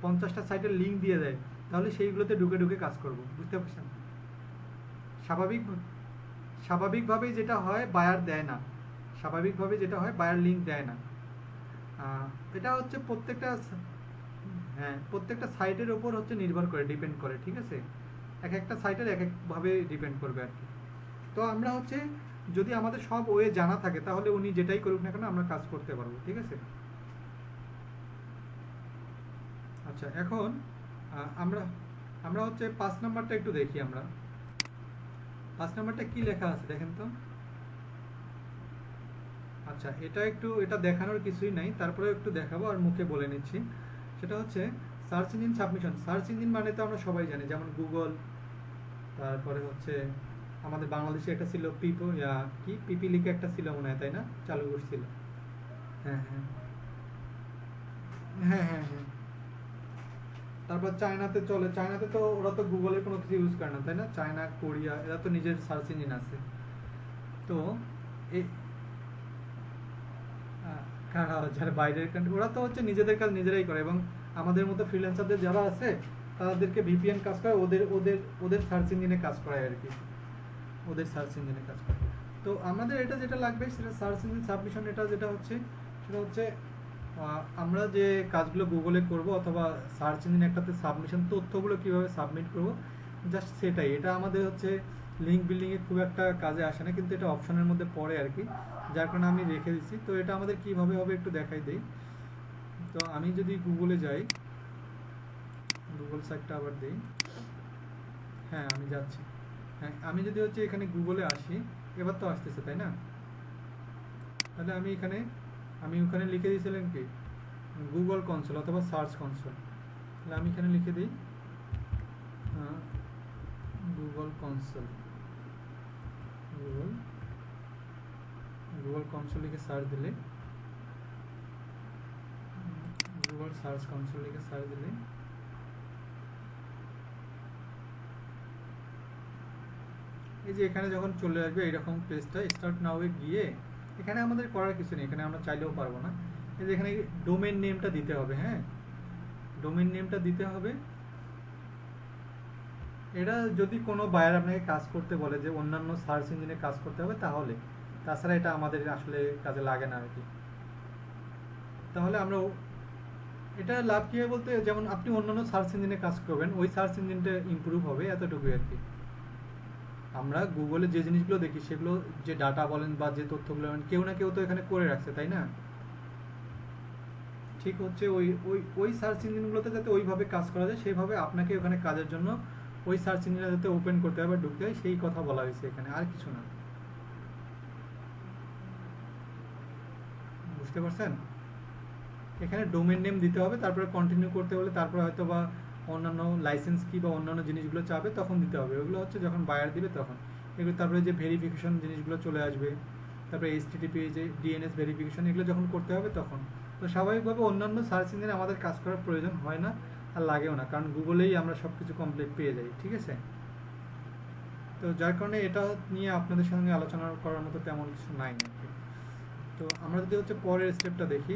50টা সাইটের লিঙ্ক দিয়ে দেয়, তাহলে সেইগুলোতে ঢুকে ঢুকে কাজ করব। বুঝতে পারছেন? স্বাভাবিক স্বাভাবিকভাবেই যেটা হয় বায়ার দেয় না, স্বাভাবিকভাবে যেটা হয় বায়ার লিঙ্ক দেয় না। এটা হচ্ছে প্রত্যেকটা সাইটের ওপর হচ্ছে নির্ভর করে, ডিপেন্ড করে, ঠিক আছে? এক একটা সাইটের এক একভাবে ডিপেন্ড করবে আর কি। তো আমরা হচ্ছে যদি আমাদের সব ওয়ে জানা থাকে, তাহলে উনি যেটাই করুক না কেন আমরা কাজ করতে পারবো, ঠিক আছে? আচ্ছা, এখন আমরা আমরা হচ্ছে 5 নাম্বারটা একটু দেখি। আমরা 5 নাম্বারটা কি লেখা আছে দেখেন তো। আচ্ছা, এটা দেখানোর কিছুই নাই, তারপরে একটু দেখাবো আর মুখে বলে নিচ্ছি। সেটা হচ্ছে search engine submission. Search engine মানে তো আমরা সবাই জানি, যেমন গুগল, তারপরে হচ্ছে আমাদের বাংলাদেশে একটা ছিল পিপিলিকে একটা ছিল মনে হয়, তাই না? চালু করছিল। হ্যাঁ হ্যাঁ হ্যাঁ হ্যাঁ হ্যাঁ। তারপর চায়নাতে চলে, চায়নাতে তো ওরা তো গুগলের কোনো কিছু ইউজ করে না, তাই না? চায়না, কোরিয়া, এরা তো নিজের সার্চ ইঞ্জিন আছে। তো এই কারা যারা বাইরের কান্ট্রি, ওরা তো হচ্ছে নিজেদের কাজ নিজেরাই করে, এবং আমাদের মতো ফ্রিল্যান্সারদের যারা আছে তাদেরকে ভিপিএন কাজ করে, ওদের ওদের ওদের সার্চ ইঞ্জিনে কাজ করায় আর কি, ওদের সার্চ ইঞ্জিনে কাজ করে। তো আমাদের এটা যেটা লাগবে সেটা সার্চ ইঞ্জিন সাবমিশন। এটা যেটা হচ্ছে সেটা হচ্ছে আমরা যে কাজগুলো গুগলে করব অথবা সার্চ ইঞ্জিন একটাতে সাবমিশন তথ্যগুলো কিভাবে সাবমিট করব, জাস্ট সেটাই। এটা আমাদের হচ্ছে লিঙ্ক বিল্ডিংয়ে খুব একটা কাজে আসে না, কিন্তু এটা অপশনের মধ্যে পড়ে আর কি, যার কারণে আমি রেখে দিচ্ছি। তো এটা আমাদের কিভাবে হবে একটু দেখাই দেই। তো আমি যদি গুগলে যাই, গুগল সাইটটা আবার দিই। হ্যাঁ, আমি যাচ্ছি। হ্যাঁ, আমি যদি হচ্ছে এখানে গুগলে আসি, এবার তো আসতেছে, তাই না? তাহলে আমি ওখানে লিখে দিয়েছিলাম কি গুগল কনসোল অথবা সার্চ কনসোল। তাহলে আমি এখানে লিখে দিই গুগল কনসোল, গুগল কনসোল লিখে সার্চ দিলে, গুগল সার্চ কনসোল লিখে সার্চ দিলে এই যে এখানে যখন চলে আসবে এইরকম পেজটা, স্টার্ট নাও এ গিয়ে এখানে আমাদের করার কিছু নেই, এখানে আমরা চাইলেও পারবো না। এই যে এখানে ডোমেন নেমটা দিতে হবে। হ্যাঁ, ডোমেন নেমটা দিতে হবে। এটা যদি কোনো বায়ার আপনাকে কাজ করতে বলে যে অন্যান্য সার্চ ইঞ্জিনে কাজ করতে হবে, তাহলে, তাছাড়া এটা আমাদের আসলে কাজে লাগে না আর কি। তাহলে আমরা এটা লাভ কি হয় বলতে, যেমন আপনি অন্যান্য সার্চ ইঞ্জিনে কাজ করবেন, ওই সার্চ ইঞ্জিনটা ইমপ্রুভ হবে, এতটুকুই আর কি। আমরা গুগলে যে জিনিসগুলো দেখি সেগুলো, যে ডাটা বলেন বা যে তথ্যগুলো বলেন, কেউ না কেউ তো এখানে করে রাখছে, তাই না? ঠিক হচ্ছে ওই ওই ওই সার্চ ইঞ্জিনগুলোতে যাতে ওইভাবে কাজ করা যায়, সেইভাবে আপনাকে ওখানে কাজের জন্য ওই সার্চ ইঞ্জিনটা যাতে ওপেন করতে হবে বা ঢুকতে হয়, সেই কথা বলা হয়েছে এখানে, আর কিছু না। বুঝতে পারছেন? এখানে ডোমেন নেম দিতে হবে, তারপরে কন্টিনিউ করতে হলে তারপরে হয়তো বা অন্যান্য লাইসেন্স কি বা অন্যান্য জিনিসগুলো চাবে, তখন দিতে হবে। ওগুলো হচ্ছে যখন বায়ার দিবে তখন এগুলো। তারপরে যে ভেরিফিকেশন জিনিসগুলো চলে আসবে, তারপরে এইচটিটিপি, যে ডিএনএস ভেরিফিকেশন, এগুলো যখন করতে হবে তখন। তো স্বাভাবিকভাবে অন্যান্য সার্চ ইঞ্জিনে আমাদের কাজ করার প্রয়োজন হয় না, আর লাগেও না, কারণ গুগলেই আমরা সব কিছু কমপ্লিট পেয়ে যাই, ঠিক আছে? তো যার কারণে এটা নিয়ে আপনাদের সঙ্গে আলোচনা করার মতো তেমন কিছু নাই আর কি। তো আমরা যদি হচ্ছে পরের স্টেপটা দেখি,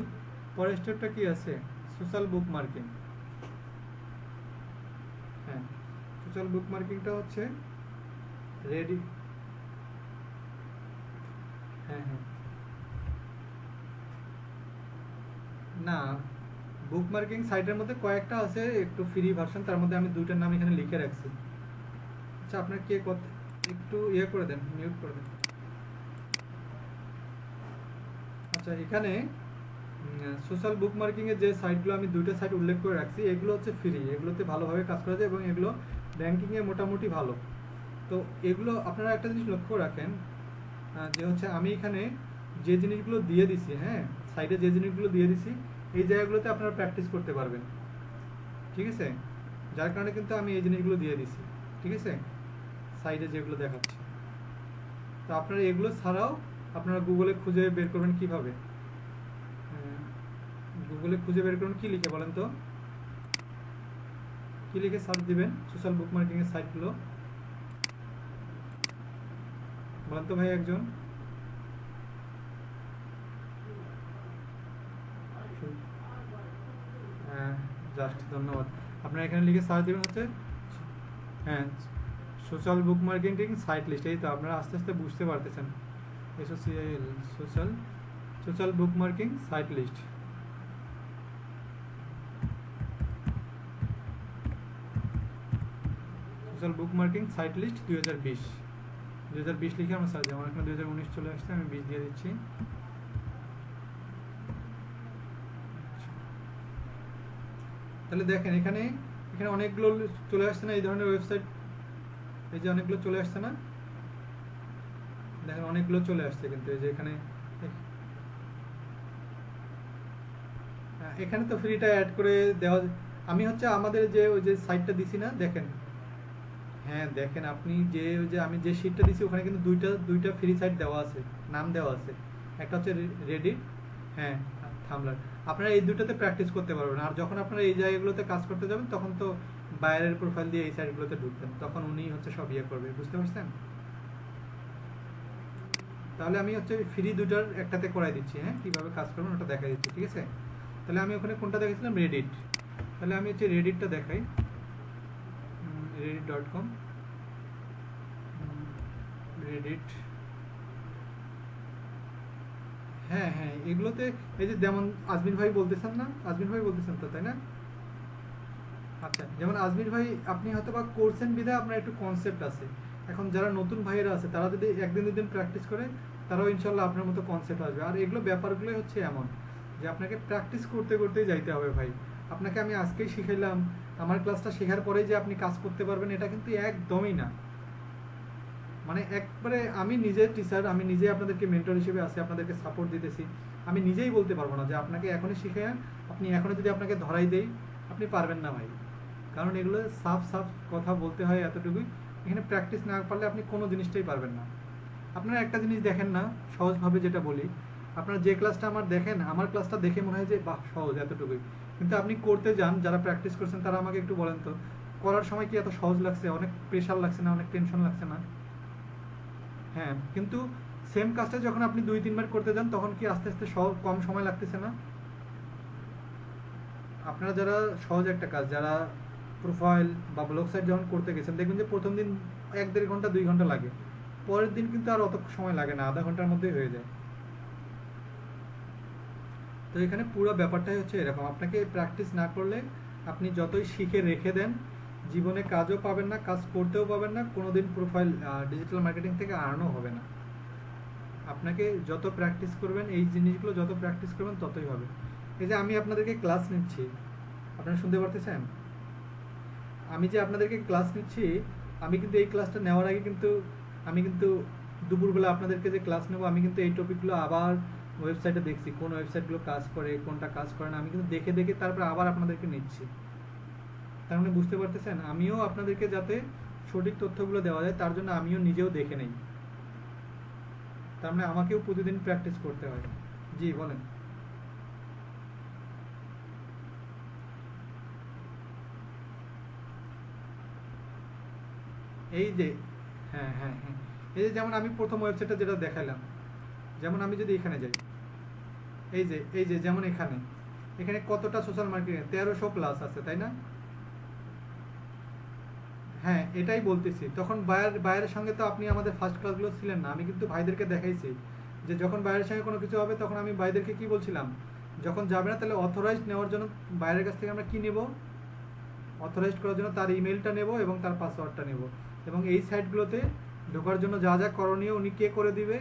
পরের স্টেপটা কি আছে? সোশ্যাল বুক মার্কিং। হ্যাঁ, সোশ্যাল বুক মার্কিংটা হচ্ছে রেডি। হ্যাঁ হ্যাঁ, না, বুক মার্কিং সাইটের মধ্যে কয়েকটা আছে একটু ফ্রি ভার্সন, তার মধ্যে আমি দুইটার নাম এখানে লিখে রাখছি। আচ্ছা, আপনার কে কত একটু ইয়ে করে দেন, মিউট করে দেন। আচ্ছা, এখানে সোশ্যাল বুক মার্কিং এর যে সাইটগুলো আমি দুইটা সাইট উল্লেখ করে রাখছি, এগুলো হচ্ছে ফ্রি, এগুলোতে ভালোভাবে কাজ করা যায় এবং এগুলো র্যাঙ্কিংয়ে মোটামুটি ভালো। তো এগুলো আপনারা একটা জিনিস লক্ষ্য রাখেন, যে হচ্ছে আমি এখানে যে জিনিসগুলো দিয়ে দিছি, হ্যাঁ, সাইডে যে জিনিসগুলো দিয়ে দিছি, এই জায়গাগুলোতে আপনারা প্র্যাকটিস করতে পারবেন, ঠিক আছে? যার কারণে কিন্তু আমি এই জিনিসগুলো দিয়ে দিছি, ঠিক আছে, সাইডে যেগুলো দেখাচ্ছি। তো আপনারা এগুলো ছাড়াও আপনারা গুগলে খুঁজে বের করবেন কিভাবে, গুগলে খুঁজে বের করবেন কি লিখে বলেন তো, কি লিখে সার্চ দিবেন সোশ্যাল বুকমার্কিং এর সাইটগুলো বলেন তো ভাই একজন। জাস্ট ধন্যবাদ। আপনারা এখানে লিখে সার্চ দিবেন হচ্ছে হ্যাঁ সোশ্যাল বুকমার্কিং সাইট লিস্ট। এই তো আপনারা আস্তে আস্তে বুঝতে পারতেছেন, এসোসিএল social social bookmarking site list. Social bookmarking site list 2020 লিখে আমরা সার্চ, আমার এখানে 2019 চলে আসছে, আমি 20 দিয়ে দিচ্ছি। তাহলে দেখেন এখানে এখানে অনেকগুলো চলে আসছে না এই ধরনের ওয়েবসাইট, এই যে অনেকগুলো চলে আসছে না, দেখেন অনেকগুলো চলে আসছে কিন্তু এই যে এখানে এখানে তো ফ্রিটা অ্যাড করে দেওয়া। আমি হচ্ছে আমাদের যে ওই যে সাইটটা দিছি না, দেখেন হ্যাঁ দেখেন আপনি যে ওই যে আমি যে শিটটা দিছি ওখানে কিন্তু দুইটা ফ্রি সাইট দেওয়া আছে, নাম দেওয়া আছে, একটা হচ্ছে রেডিট, হ্যাঁ থামলার। আপনারা এই দুটোতে প্র্যাকটিস করতে পারবেন। আর যখন আপনারা এই জায়গাগুলোতে কাজ করতে যাবেন তখন তো বাইরের প্রোফাইল দিয়ে এই সাইটগুলোতে ঢুকবেন, তখন উনি হচ্ছে সব ইয়ে করবে, বুঝতে পারছেন। তাহলে আমি হচ্ছে ফ্রি দুটার একটাতে করাই দিচ্ছি, হ্যাঁ কীভাবে কাজ করবেন ওটা দেখাই দিচ্ছি, ঠিক আছে। তাহলে আমি ওখানে কোনটা দেখেছিলাম, রেডিট। তাহলে আমি হচ্ছে রেডিটটা দেখাই, reddit.com, রেডিট। হ্যাঁ হ্যাঁ এগুলোতে এই যে যেমন আজমির ভাই বলতেছেন না, আজমির ভাই বলতেছেন তো তাই না। আচ্ছা যেমন আজমির ভাই আপনি হয়তো বা করছেন বিধায় আপনার একটু কনসেপ্ট আছে। এখন যারা নতুন ভাইয়েরা আছে তারা যদি একদিন দুদিন প্র্যাকটিস করে তারাও ইনশাল্লাহ আপনার মতো কনসেপ্ট আসবে। আর এগুলো ব্যাপারগুলোই হচ্ছে এমন যে আপনাকে প্র্যাকটিস করতে করতেই যাইতে হবে ভাই। আপনাকে আমি আজকেই শিখাইলাম, আমার ক্লাসটা শেখার পরেই যে আপনি কাজ করতে পারবেন এটা কিন্তু একদমই না। মানে একবারে আমি নিজে টিচার, আমি নিজে আপনাদেরকে মেন্টর হিসেবে আছি, আপনাদেরকে সাপোর্ট দিতেছি। আমি নিজেই বলতে পারবো না যে আপনাকে এখনই শিখে আপনি এখনই যদি আপনাকে ধরাই দেই আপনি পারবেন না ভাই। কারণ এগুলো সাফ সাফ কথা বলতে হয় এতটুকুই, এখানে প্র্যাকটিস না পারলে আপনি কোনো জিনিসটাই পারবেন না। আপনারা একটা জিনিস দেখেন না, সহজভাবে যেটা বলি, আপনারা যে ক্লাসটা আমার দেখেন, আমার ক্লাসটা দেখে মনে হয় যে বাহ সহজ এতটুকুই, কিন্তু আপনি করতে যান যারা প্র্যাকটিস করছেন তারা আমাকে একটু বলেন তো করার সময় কি এত সহজ লাগছে, অনেক প্রেশার লাগছে না, অনেক টেনশন লাগছে না। হ্যাঁ কিন্তু সেম কাজটা যখন আপনি 2-3 বার করতে যান তখন কি আস্তে আস্তে কম সময় লাগতেছে না। আপনারা যারা সহজ একটা কাজ, যারা প্রোফাইল বা ব্লগ সাইট যখন করতে গেছেন দেখবেন যে প্রথম দিন 1-1.5 ঘন্টা 2 ঘন্টা লাগে, পরের দিন কিন্তু আর অত সময় লাগে না, আধা ঘন্টার মধ্যেই হয়ে যায়। তো এখানে পুরো ব্যাপারটাই হচ্ছে এরকম, আপনাকে প্র্যাকটিস না করলে আপনি যতই শিখে রেখে দেন জীবনে কাজও পাবেন না, কাজ করতেও পাবেন না, কোনোদিন প্রোফাইল ডিজিটাল মার্কেটিং থেকে আর্নও হবে না। আপনাকে যত প্র্যাকটিস করবেন এই জিনিসগুলো যত প্র্যাকটিস করবেন ততই হবে। এই যে আমি আপনাদেরকে ক্লাস নিচ্ছি, আপনারা শুনতে পারতেছেন, আমি যে আপনাদেরকে ক্লাস নিচ্ছি, আমি কিন্তু এই ক্লাসটা নেওয়ার আগে কিন্তু আমি কিন্তু দুপুরবেলা আপনাদেরকে যে ক্লাস নেবো আমি কিন্তু এই টপিকগুলো আবার ওয়েবসাইটে দেখছি, কোন ওয়েবসাইটগুলো কাজ করে কোনটা কাজ করে না, আমি কিন্তু দেখে দেখে তারপরে আবার আপনাদেরকে নিচ্ছি। তার মানে বুঝতে পারতেছেন, আমিও আপনাদেরকে যাতে সঠিক তথ্যগুলো দেওয়া যায় তার জন্য আমিও নিজেও দেখে নেই, তার মানে আমাকেও প্রতিদিন প্র্যাকটিস করতে হয়। জি বলেন। এই যে হ্যাঁ হ্যাঁ হ্যাঁ এই যে যেমন আমি প্রথম ওয়েবসাইটটা যেটা দেখাইলাম, যেমন আমি যদি এখানে যাই, এই যে যেমন এখানে এখানে কতটা সোশ্যাল মার্কেটিং 1300+ আছে তাই না। হ্যাঁ এটাই বলতেছি, তখন বাইরের সঙ্গে তো আপনি আমাদের ফার্স্ট ক্লাসগুলো ছিলেন না, আমি কিন্তু ভাইদেরকে দেখাইছি যে যখন বাইরের সঙ্গে কোনো কিছু হবে তখন আমি ভাইদেরকে কি বলছিলাম, যখন যাবে না তাহলে অথরাইজড নেওয়ার জন্য বাইরের কাছ থেকে আমরা কি নেব, অথরাইজড করার জন্য তার ইমেলটা নেব এবং তার পাসওয়ার্ডটা নেব, এবং এই সাইটগুলোতে ঢোকার জন্য যা যা করণীয় উনি কে করে দিবে,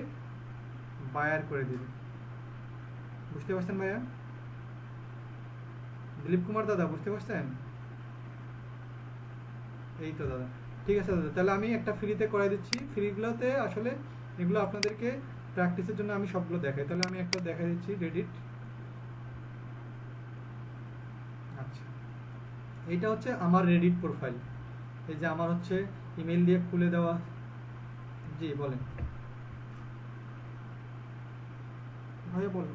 বায়ার করে দিবে। বুঝতে পারছেন ভাইয়া, দিলীপ কুমার দাদা বুঝতে পারছেন। এই তো দাদা, ঠিক আছে দাদা, তাহলে আমি একটা ফ্রিতে করাই দিচ্ছি। ফ্রিগুলোতে আসলে এগুলো আপনাদেরকে প্র্যাকটিসের জন্য আমি সবগুলো দেখাই, তাহলে আমি একটা দেখাই দিচ্ছি রেডিট। আচ্ছা এইটা হচ্ছে আমার রেডিট প্রোফাইল, এই যে আমার হচ্ছে ইমেল দিয়ে খুলে দেওয়া। জি বলেন। ভাইয়া বলো।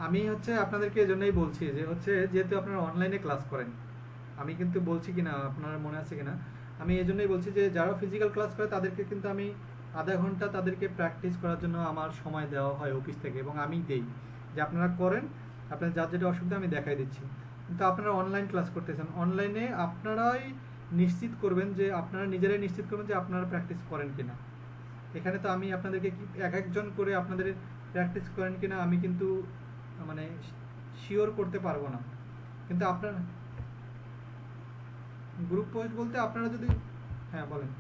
আমি হচ্ছে আপনাদেরকে এজন্যই বলছি যে হচ্ছে যেহেতু আপনারা অনলাইনে ক্লাস করেন, আমি কিন্তু বলছি কিনা আপনার মনে আছে কিনা, আমি এই জন্যই বলছি যে যারা ফিজিক্যাল ক্লাস করে তাদেরকে কিন্তু আমি আধা ঘন্টা তাদেরকে প্র্যাকটিস করার জন্য আমার সময় দেওয়া হয় অফিস থেকে, এবং আমি দেই যে আপনারা করেন, আপনার যার যেটা অসুবিধা আমি দেখাই দিচ্ছি। কিন্তু আপনারা অনলাইন ক্লাস করতেছেন, অনলাইনে আপনারাই নিশ্চিত করবেন যে আপনারা নিজেরাই নিশ্চিত করবেন যে আপনারা প্র্যাকটিস করেন কিনা। এখানে তো আমি আপনাদেরকে কি এক একজন করে আপনাদের প্র্যাকটিস করেন কিনা আমি কিন্তু মানে শিওর করতে পারবো না। কিন্তু আপনার গ্রুপ পোস্ট বলতে আপনারা যদি, হ্যাঁ বলেন।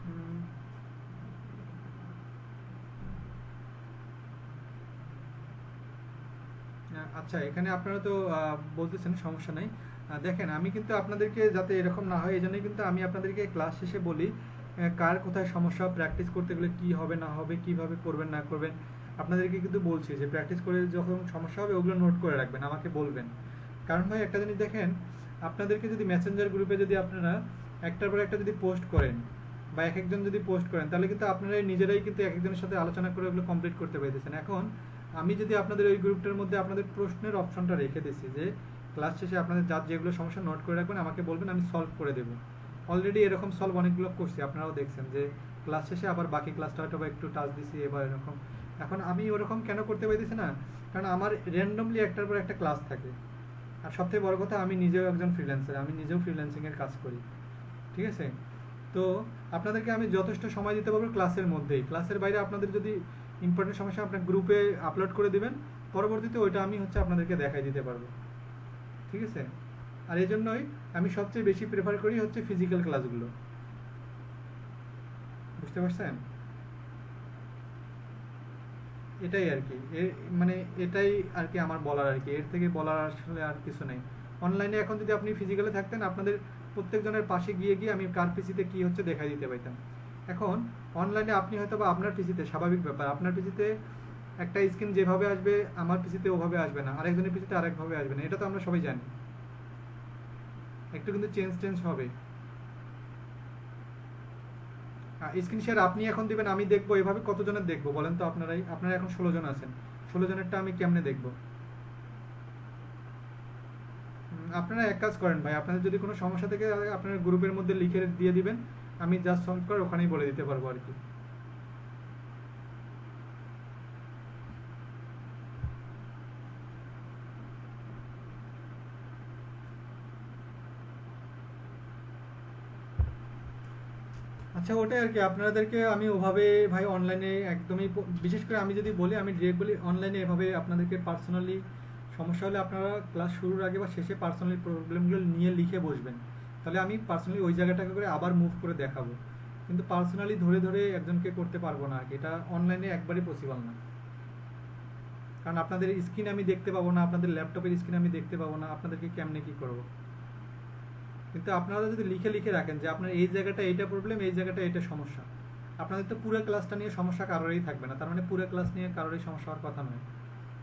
উম, আচ্ছা, এখানে আপনারা তো বলতেছেন সমস্যা নাই। দেখেন, আমি কিন্তু আপনাদেরকে যাতে এরকম না হয় এই জন্যই কিন্তু আমি আপনাদেরকে ক্লাস শেষে বলি কার কোথায় সমস্যা, প্র্যাকটিস করতে গেলে কি হবে না হবে, কিভাবে করবেন না করবেন, আপনাদেরকে কিন্তু বলছি যে প্র্যাকটিস করে যখন সমস্যা হবে ওগুলো নোট করে রাখবেন, আমাকে বলবেন। কারণ ভাই একটা জিনিস দেখেন, আপনাদেরকে যদি মেসেঞ্জার গ্রুপে যদি আপনারা একটার পর একটা যদি পোস্ট করেন বা এক একজন যদি পোস্ট করেন, তাহলে কিন্তু আপনারাই নিজেরাই কিন্তু এক একজনের সাথে আলোচনা করে ওগুলো কমপ্লিট করতে পারতেছেন। এখন আমি যদি আপনাদের ওই গ্রুপটার মধ্যে আপনাদের প্রশ্নের অপশনটা রেখে দিচ্ছি যে ক্লাস শেষে আপনাদের যার যেগুলো সমস্যা নোট করে রাখবেন, আমাকে বলবেন, আমি সলভ করে দেবো। অলরেডি এরকম সলভ অনেকগুলো করছি, আপনারাও দেখছেন যে ক্লাস শেষে আবার বাকি ক্লাসটা হয়তো বা একটু টাচ দিছি এবার এরকম। এখন আমি ওরকম কেন করতে পারতেছি না, কারণ আমার র্যান্ডমলি একটার পর একটা ক্লাস থাকে। আর সবথেকে বড় কথা, আমি নিজেও একজন ফ্রিল্যান্সার, আমি নিজেও ফ্রিল্যান্সিংয়ের কাজ করি, ঠিক আছে? তো আপনাদেরকে আমি যথেষ্ট সময় দিতে পারবো ক্লাসের মধ্যেই, ক্লাসের বাইরে আপনাদের যদি ইম্পর্টেন্ট সমস্যা আপনার গ্রুপে আপলোড করে দিবেন, পরবর্তীতে ওইটা আমি হচ্ছে আপনাদেরকে দেখাই দিতে পারবো, ঠিক আছে? আর এই জন্যই আমি সবচেয়ে বেশি প্রেফার করি হচ্ছে ফিজিক্যাল ক্লাসগুলো, বুঝতে পারছেন? এটাই আর কি, মানে এটাই আর কি আমার বলার, আর কি এর থেকে বলার আসলে আর কিছু নেই। অনলাইনে এখন যদি আপনি ফিজিক্যালে থাকতেন, আপনাদের প্রত্যেকজনের পাশে গিয়ে গিয়ে আমি কার পিসিতে কি হচ্ছে দেখাই দিতে পারতাম। এখন অনলাইনে আপনি হয়তো বা আপনার পিসিতে, স্বাভাবিক ব্যাপার, আপনার পিসিতে একটা স্ক্রিন যেভাবে আসবে আমার পিসিতে ওভাবে আসবে না, আরেকজনের পিসিতে আরেকভাবে আসবে না, এটা তো আমরা সবাই জানি। একটু কিন্তু চেঞ্জ হবে। স্ক্রিন শেয়ার আপনি এখন দিবেন, আমি দেখবো, এভাবে কতজনের দেখবো বলেন তো? আপনারা এখন 16 জন আছেন, 16 জনেরটা আমি কেমনে দেখবো? আপনারা এক কাজ করেন ভাই, আপনাদের যদি কোনো সমস্যা থেকে আপনার গ্রুপের মধ্যে লিখে দিয়ে দিবেন, আমি জাস্ট সলভ করে ওখানেই বলে দিতে পারবো আর কি। আচ্ছা, ওটাই আর কি, আপনাদেরকে আমি ওভাবে ভাই অনলাইনে একদমই বিশেষ করে আমি যদি বলি, আমি ডিরেক্ট বলি, অনলাইনে এভাবে আপনাদেরকে পার্সোনালি সমস্যা হলে আপনারা ক্লাস শুরুর আগে বা শেষে পার্সোনালি প্রবলেমগুলো নিয়ে লিখে বসবেন, তাহলে আমি পার্সোনালি ওই জায়গাটাকে করে আবার মুভ করে দেখাবো। কিন্তু পার্সোনালি ধরে ধরে একজনকে করতে পারবো না আর কি, এটা অনলাইনে একবারই পসিবল না। কারণ আপনাদের স্ক্রিন আমি দেখতে পাবো না, আপনাদের ল্যাপটপের স্ক্রিন আমি দেখতে পাবো না, আপনাদেরকে কেমনে কি করব। কিন্তু আপনারা যদি লিখে লিখে রাখেন যে আপনার এই জায়গাটা এইটা প্রবলেম, এই জায়গাটা এইটা সমস্যা, আপনাদের তো পুরো ক্লাসটা নিয়ে সমস্যা কারোরই থাকবে না, তার মানে পুরো ক্লাস নিয়ে কারোরই সমস্যা হওয়ার কথা নয়।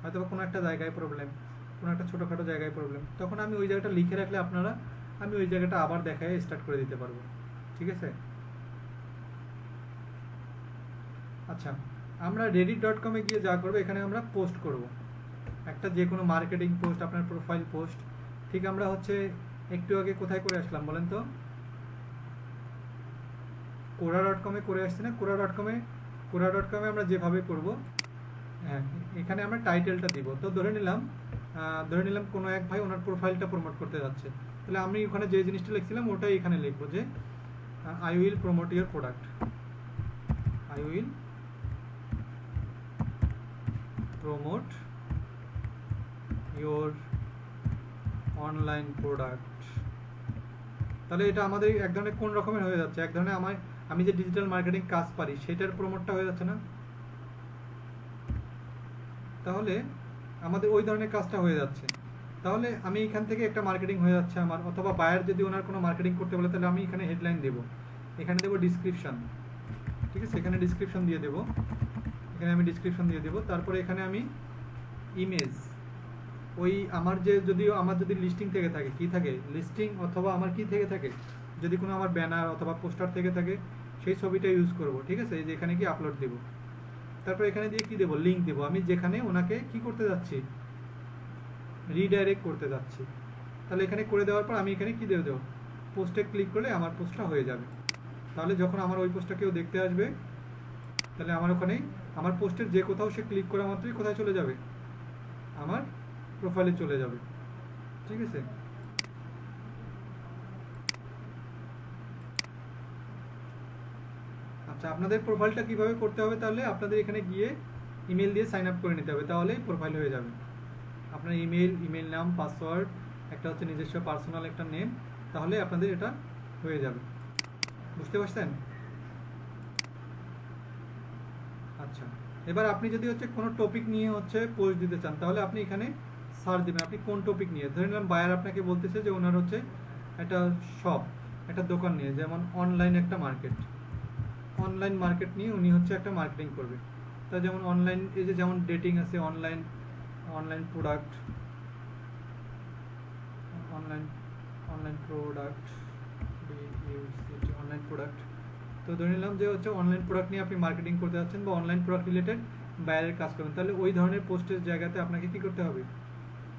হয়তো বা কোনো একটা জায়গায় প্রবলেম, কোনো একটা ছোটোখাটো জায়গায় প্রবলেম, তখন আমি ওই জায়গাটা লিখে রাখলে আপনারা, আমি ওই জায়গাটা আবার দেখায় স্টার্ট করে দিতে পারবো, ঠিক আছে? আচ্ছা, আমরা reddit.com-এ গিয়ে যা করবো, এখানে আমরা পোস্ট করব একটা যে কোনো মার্কেটিং পোস্ট, আপনার প্রোফাইল পোস্ট। ঠিক আমরা হচ্ছে একটু আগে কোথায় করে আসলাম বলেন তো? কোরা.com-এ করে আসছি না? কোরা.com-এ আমরা যেভাবে করব, হ্যাঁ, এখানে আমরা টাইটেলটা দিব। তো ধরে নিলাম কোনো এক ভাই ওনার প্রোফাইলটা প্রমোট করতে যাচ্ছে, তাহলে আমি ওখানে যে জিনিসটা লিখছিলাম ওটাই এখানে লিখবো যে I will promote your product, I will promote your online product. তাহলে এটা আমাদের এক ধরনের কোন রকমের হয়ে যাচ্ছে, এক ধরনের আমি যে ডিজিটাল মার্কেটিং কাজ পারি সেটার প্রমোটটা হয়ে যাচ্ছে না? তাহলে আমাদের ওই ধরনের কাজটা হয়ে যাচ্ছে। তাহলে আমি এখান থেকে একটা মার্কেটিং হয়ে যাচ্ছে আমার, অথবা বায়ার যদি ওনার কোনো মার্কেটিং করতে বলে তাহলে আমি এখানে হেডলাইন দেবো এখানে দেবো ডিসক্রিপশান, ঠিক আছে, এখানে ডিসক্রিপশান দিয়ে দেবো, এখানে আমি ডিসক্রিপশান দিয়ে দেবো। তারপরে এখানে আমি ইমেজ, ওই আমার যে যদি লিস্টিং থেকে থাকে, কি থাকে লিস্টিং অথবা আমার কি থেকে থাকে, যদি কোনো আমার ব্যানার অথবা পোস্টার থেকে থাকে সেই ছবিটা ইউজ করব, ঠিক আছে। এই যে এখানে কি আপলোড দেবো, তারপর এখানে দিয়ে কি দেবো, লিঙ্ক দেবো, আমি যেখানে ওনাকে কি করতে যাচ্ছি, রিডাইরেক্ট করতে যাচ্ছি। তাহলে এখানে করে দেওয়ার পর আমি এখানে কি দেবো, পোস্টে ক্লিক করলে আমার পোস্টটা হয়ে যাবে। তাহলে যখন আমার ওই পোস্টটা কেউ দেখতে আসবে, তাহলে আমার ওখানে আমার পোস্টের যে কোথাও সে ক্লিক করা মাত্রই কোথায় চলে যাবে, আমার প্রোফাইলে চলে যাবে, ঠিক আছে। আচ্ছা, আপনাদের প্রোফাইলটা কিভাবে করতে হবে, তাহলে আপনাদের এখানে গিয়ে ইমেল দিয়ে সাইন আপ করে নিতে হবে, তাহলেই প্রোফাইল হয়ে যাবে। আপনার ইমেল নাম, পাসওয়ার্ড, একটা হচ্ছে নিজস্ব পার্সোনাল একটা নেম, তাহলে আপনাদের এটা হয়ে যাবে। বুঝতে পারছেন? আচ্ছা, এবার আপনি যদি হচ্ছে কোনো টপিক নিয়ে হচ্ছে পোস্ট দিতে চান, তাহলে আপনি এখানে সার্চ দেবেন আপনি কোন টপিক নিয়ে। ধরে নিলাম বায়ার আপনাকে বলতেছে যে ওনার হচ্ছে একটা শপ, একটা দোকান নিয়ে, যেমন অনলাইন একটা মার্কেট, অনলাইন মার্কেট নিয়ে উনি হচ্ছে একটা মার্কেটিং করবে। তা যেমন অনলাইন, এই যে যেমন ডেটিং আছে, online online product, online online product, online product. তো ধরে নিলাম যে হচ্ছে অনলাইন প্রোডাক্ট নিয়ে আপনি মার্কেটিং করতে যাচ্ছেন বা অনলাইন প্রোডাক্ট রিলেটেড বাইরের কাজ করবেন, তাহলে ওই ধরনের পোস্টের জায়গাতে আপনাকে কি করতে হবে,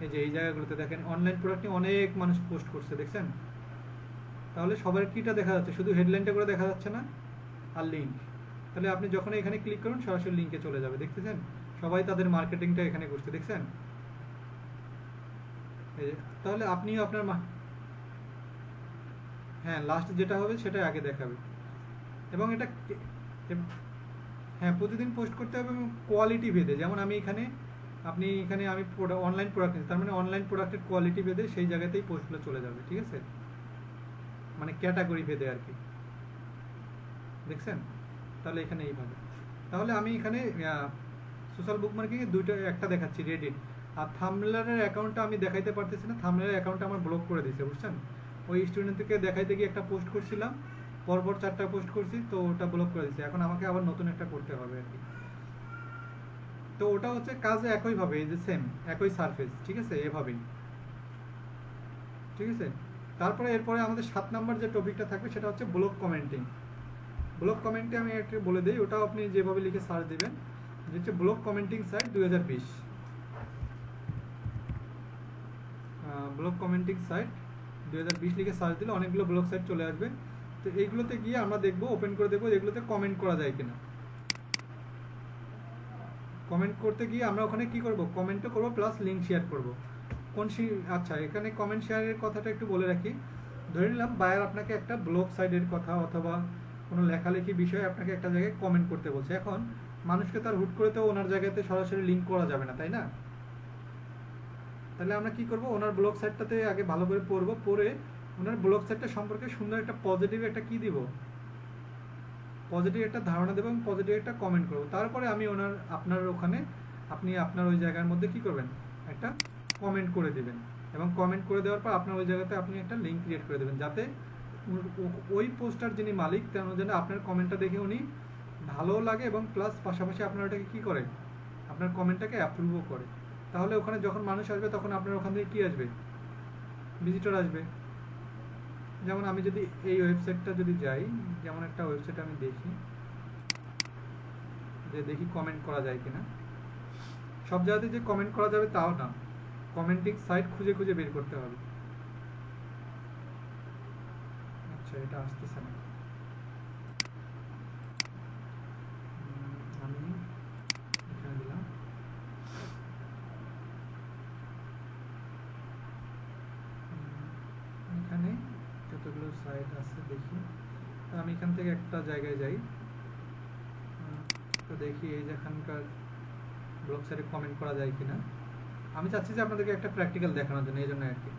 এই যে এই জায়গাগুলোতে দেখেন অনলাইন প্রোডাক্ট নিয়ে অনেক মানুষ পোস্ট করছে, দেখছেন। তাহলে সবার কিটা দেখা যাচ্ছে, শুধু হেডলাইনটা করে দেখা যাচ্ছে না, আর লিঙ্ক। তাহলে আপনি যখন এখানে ক্লিক করুন সরাসরি লিঙ্কে চলে যাবে, দেখতেছেন সবাই তাদের মার্কেটিংটা এখানে করছে, দেখছেন। তাহলে আপনিও আপনার হ্যাঁ, লাস্ট যেটা হবে সেটা আগে দেখাবে। এবং এটা হ্যাঁ, প্রতিদিন পোস্ট করতে হবে এবং কোয়ালিটি ভেদে, যেমন আমি এখানে আমি অনলাইন প্রোডাক্ট নিচ্ছি, তার মানে অনলাইন প্রোডাক্টের কোয়ালিটি ভেদে সেই জায়গাতেই পোস্টগুলো চলে যাবে, ঠিক আছে, মানে ক্যাটাগরি ভেদে আর কি, দেখছেন। তাহলে এখানে এইভাবে, তাহলে আমি এখানে সোশ্যাল বুক মার্কেটিং দুইটা, একটা দেখাচ্ছি রেডিট, আর থাম্বলারের অ্যাকাউন্টটা আমি দেখাইতে পারতেছি না, থাম্বলারের অ্যাকাউন্টটা আমার ব্লক করে দিয়েছে, বুঝছেন। ওই স্টুডেন্ট থেকে দেখাইতে গিয়ে একটা পোস্ট করছিলাম, পরপর 4টা পোস্ট করছি, তো ওটা ব্লক করে দিয়েছে, এখন আমাকে আবার নতুন একটা করতে হবে আর কি। তো ওটা হচ্ছে কাজ একইভাবে, এই যে সেম একই সারফেস, ঠিক আছে, এভাবেই, ঠিক আছে। তারপরে এরপরে আমাদের 7 নম্বর যে টপিকটা থাকবে সেটা হচ্ছে ব্লগ কমেন্টিং। ব্লগ কমেন্টে আমি একটা বলে দিই, ওটাও আপনি যেভাবে লিখে সার্চ দেবেন, যে হচ্ছে blog commenting site 2020, blog commenting site 2020 লিখে সার্চ দিলে অনেকগুলো ব্লগ সাইট চলে আসবে। তো এইগুলোতে গিয়ে আমরা দেখবো, ওপেন করে দেখবো এগুলোতে কমেন্ট করা যায় কিনা। কমেন্ট করতে গিয়ে আমরা ওখানে কি করব, কমেন্টও করব প্লাস লিঙ্ক শেয়ার করব। আচ্ছা, এখানে কমেন্ট শেয়ারের কথাটা একটু বলে রাখি। ধরে নিলাম বায়ার আপনাকে একটা ব্লগ সাইটের কথা অথবা কোনো লেখালেখি বিষয়ে আপনাকে একটা জায়গায় কমেন্ট করতে বলছে, এখন মানুষকে তার হুট করে তো ওনার জায়গাতে সরাসরি লিঙ্ক করা যাবে না, তাই না। তাহলে আমরা কি করব, ওনার ব্লগ সাইটটাতে আগে ভালো করে পড়বো, পড়ে ওনার ব্লগ সাইটটা সম্পর্কে সুন্দর একটা পজিটিভ একটা কি দিব, পজিটিভ একটা ধারণা দেবো এবং পজিটিভ একটা কমেন্ট করবো। তারপরে আমি আপনার ওখানে আপনি আপনার ওই জায়গার মধ্যে কি করবেন, একটা কমেন্ট করে দিবেন, এবং কমেন্ট করে দেওয়ার পর আপনার ওই জায়গাতে আপনি একটা লিঙ্ক ক্রিয়েট করে দেবেন, যাতে ওই পোস্টার যিনি মালিক তেন যেন আপনার কমেন্টটা দেখে উনি ভালো লাগে এবং প্লাস পাশাপাশি আপনার ওটাকে কী করে, আপনার কমেন্টটাকে অ্যাপ্রুভও করে। তাহলে ওখানে যখন মানুষ আসবে তখন আপনার ওখান থেকে কী আসবে, ভিজিটর আসবে। যেমন আমি যদি এই ওয়েবসাইটটা যদি যাই, যেমন একটা ওয়েবসাইট আমি দেখি, যে দেখি কমেন্ট করা যায় কিনা। সব জায়গাতে যে কমেন্ট করা যাবে তাও না, কমেন্টিং সাইট খুঁজে খুঁজে বের করতে হবে। আচ্ছা, এটা আসতেছে না, আমি এখানে দিলাম। এখানে যতগুলো সাইট আছে দেখি, তো আমি এখান থেকে একটা জায়গায় যাই, তো দেখি এই যেখানকার ব্লগ সাইটে কমেন্ট করা যায় কিনা। আমি চাচ্ছি যে আপনাদেরকে একটা প্র্যাকটিক্যাল দেখানোর জন্য, এই জন্য আর কি।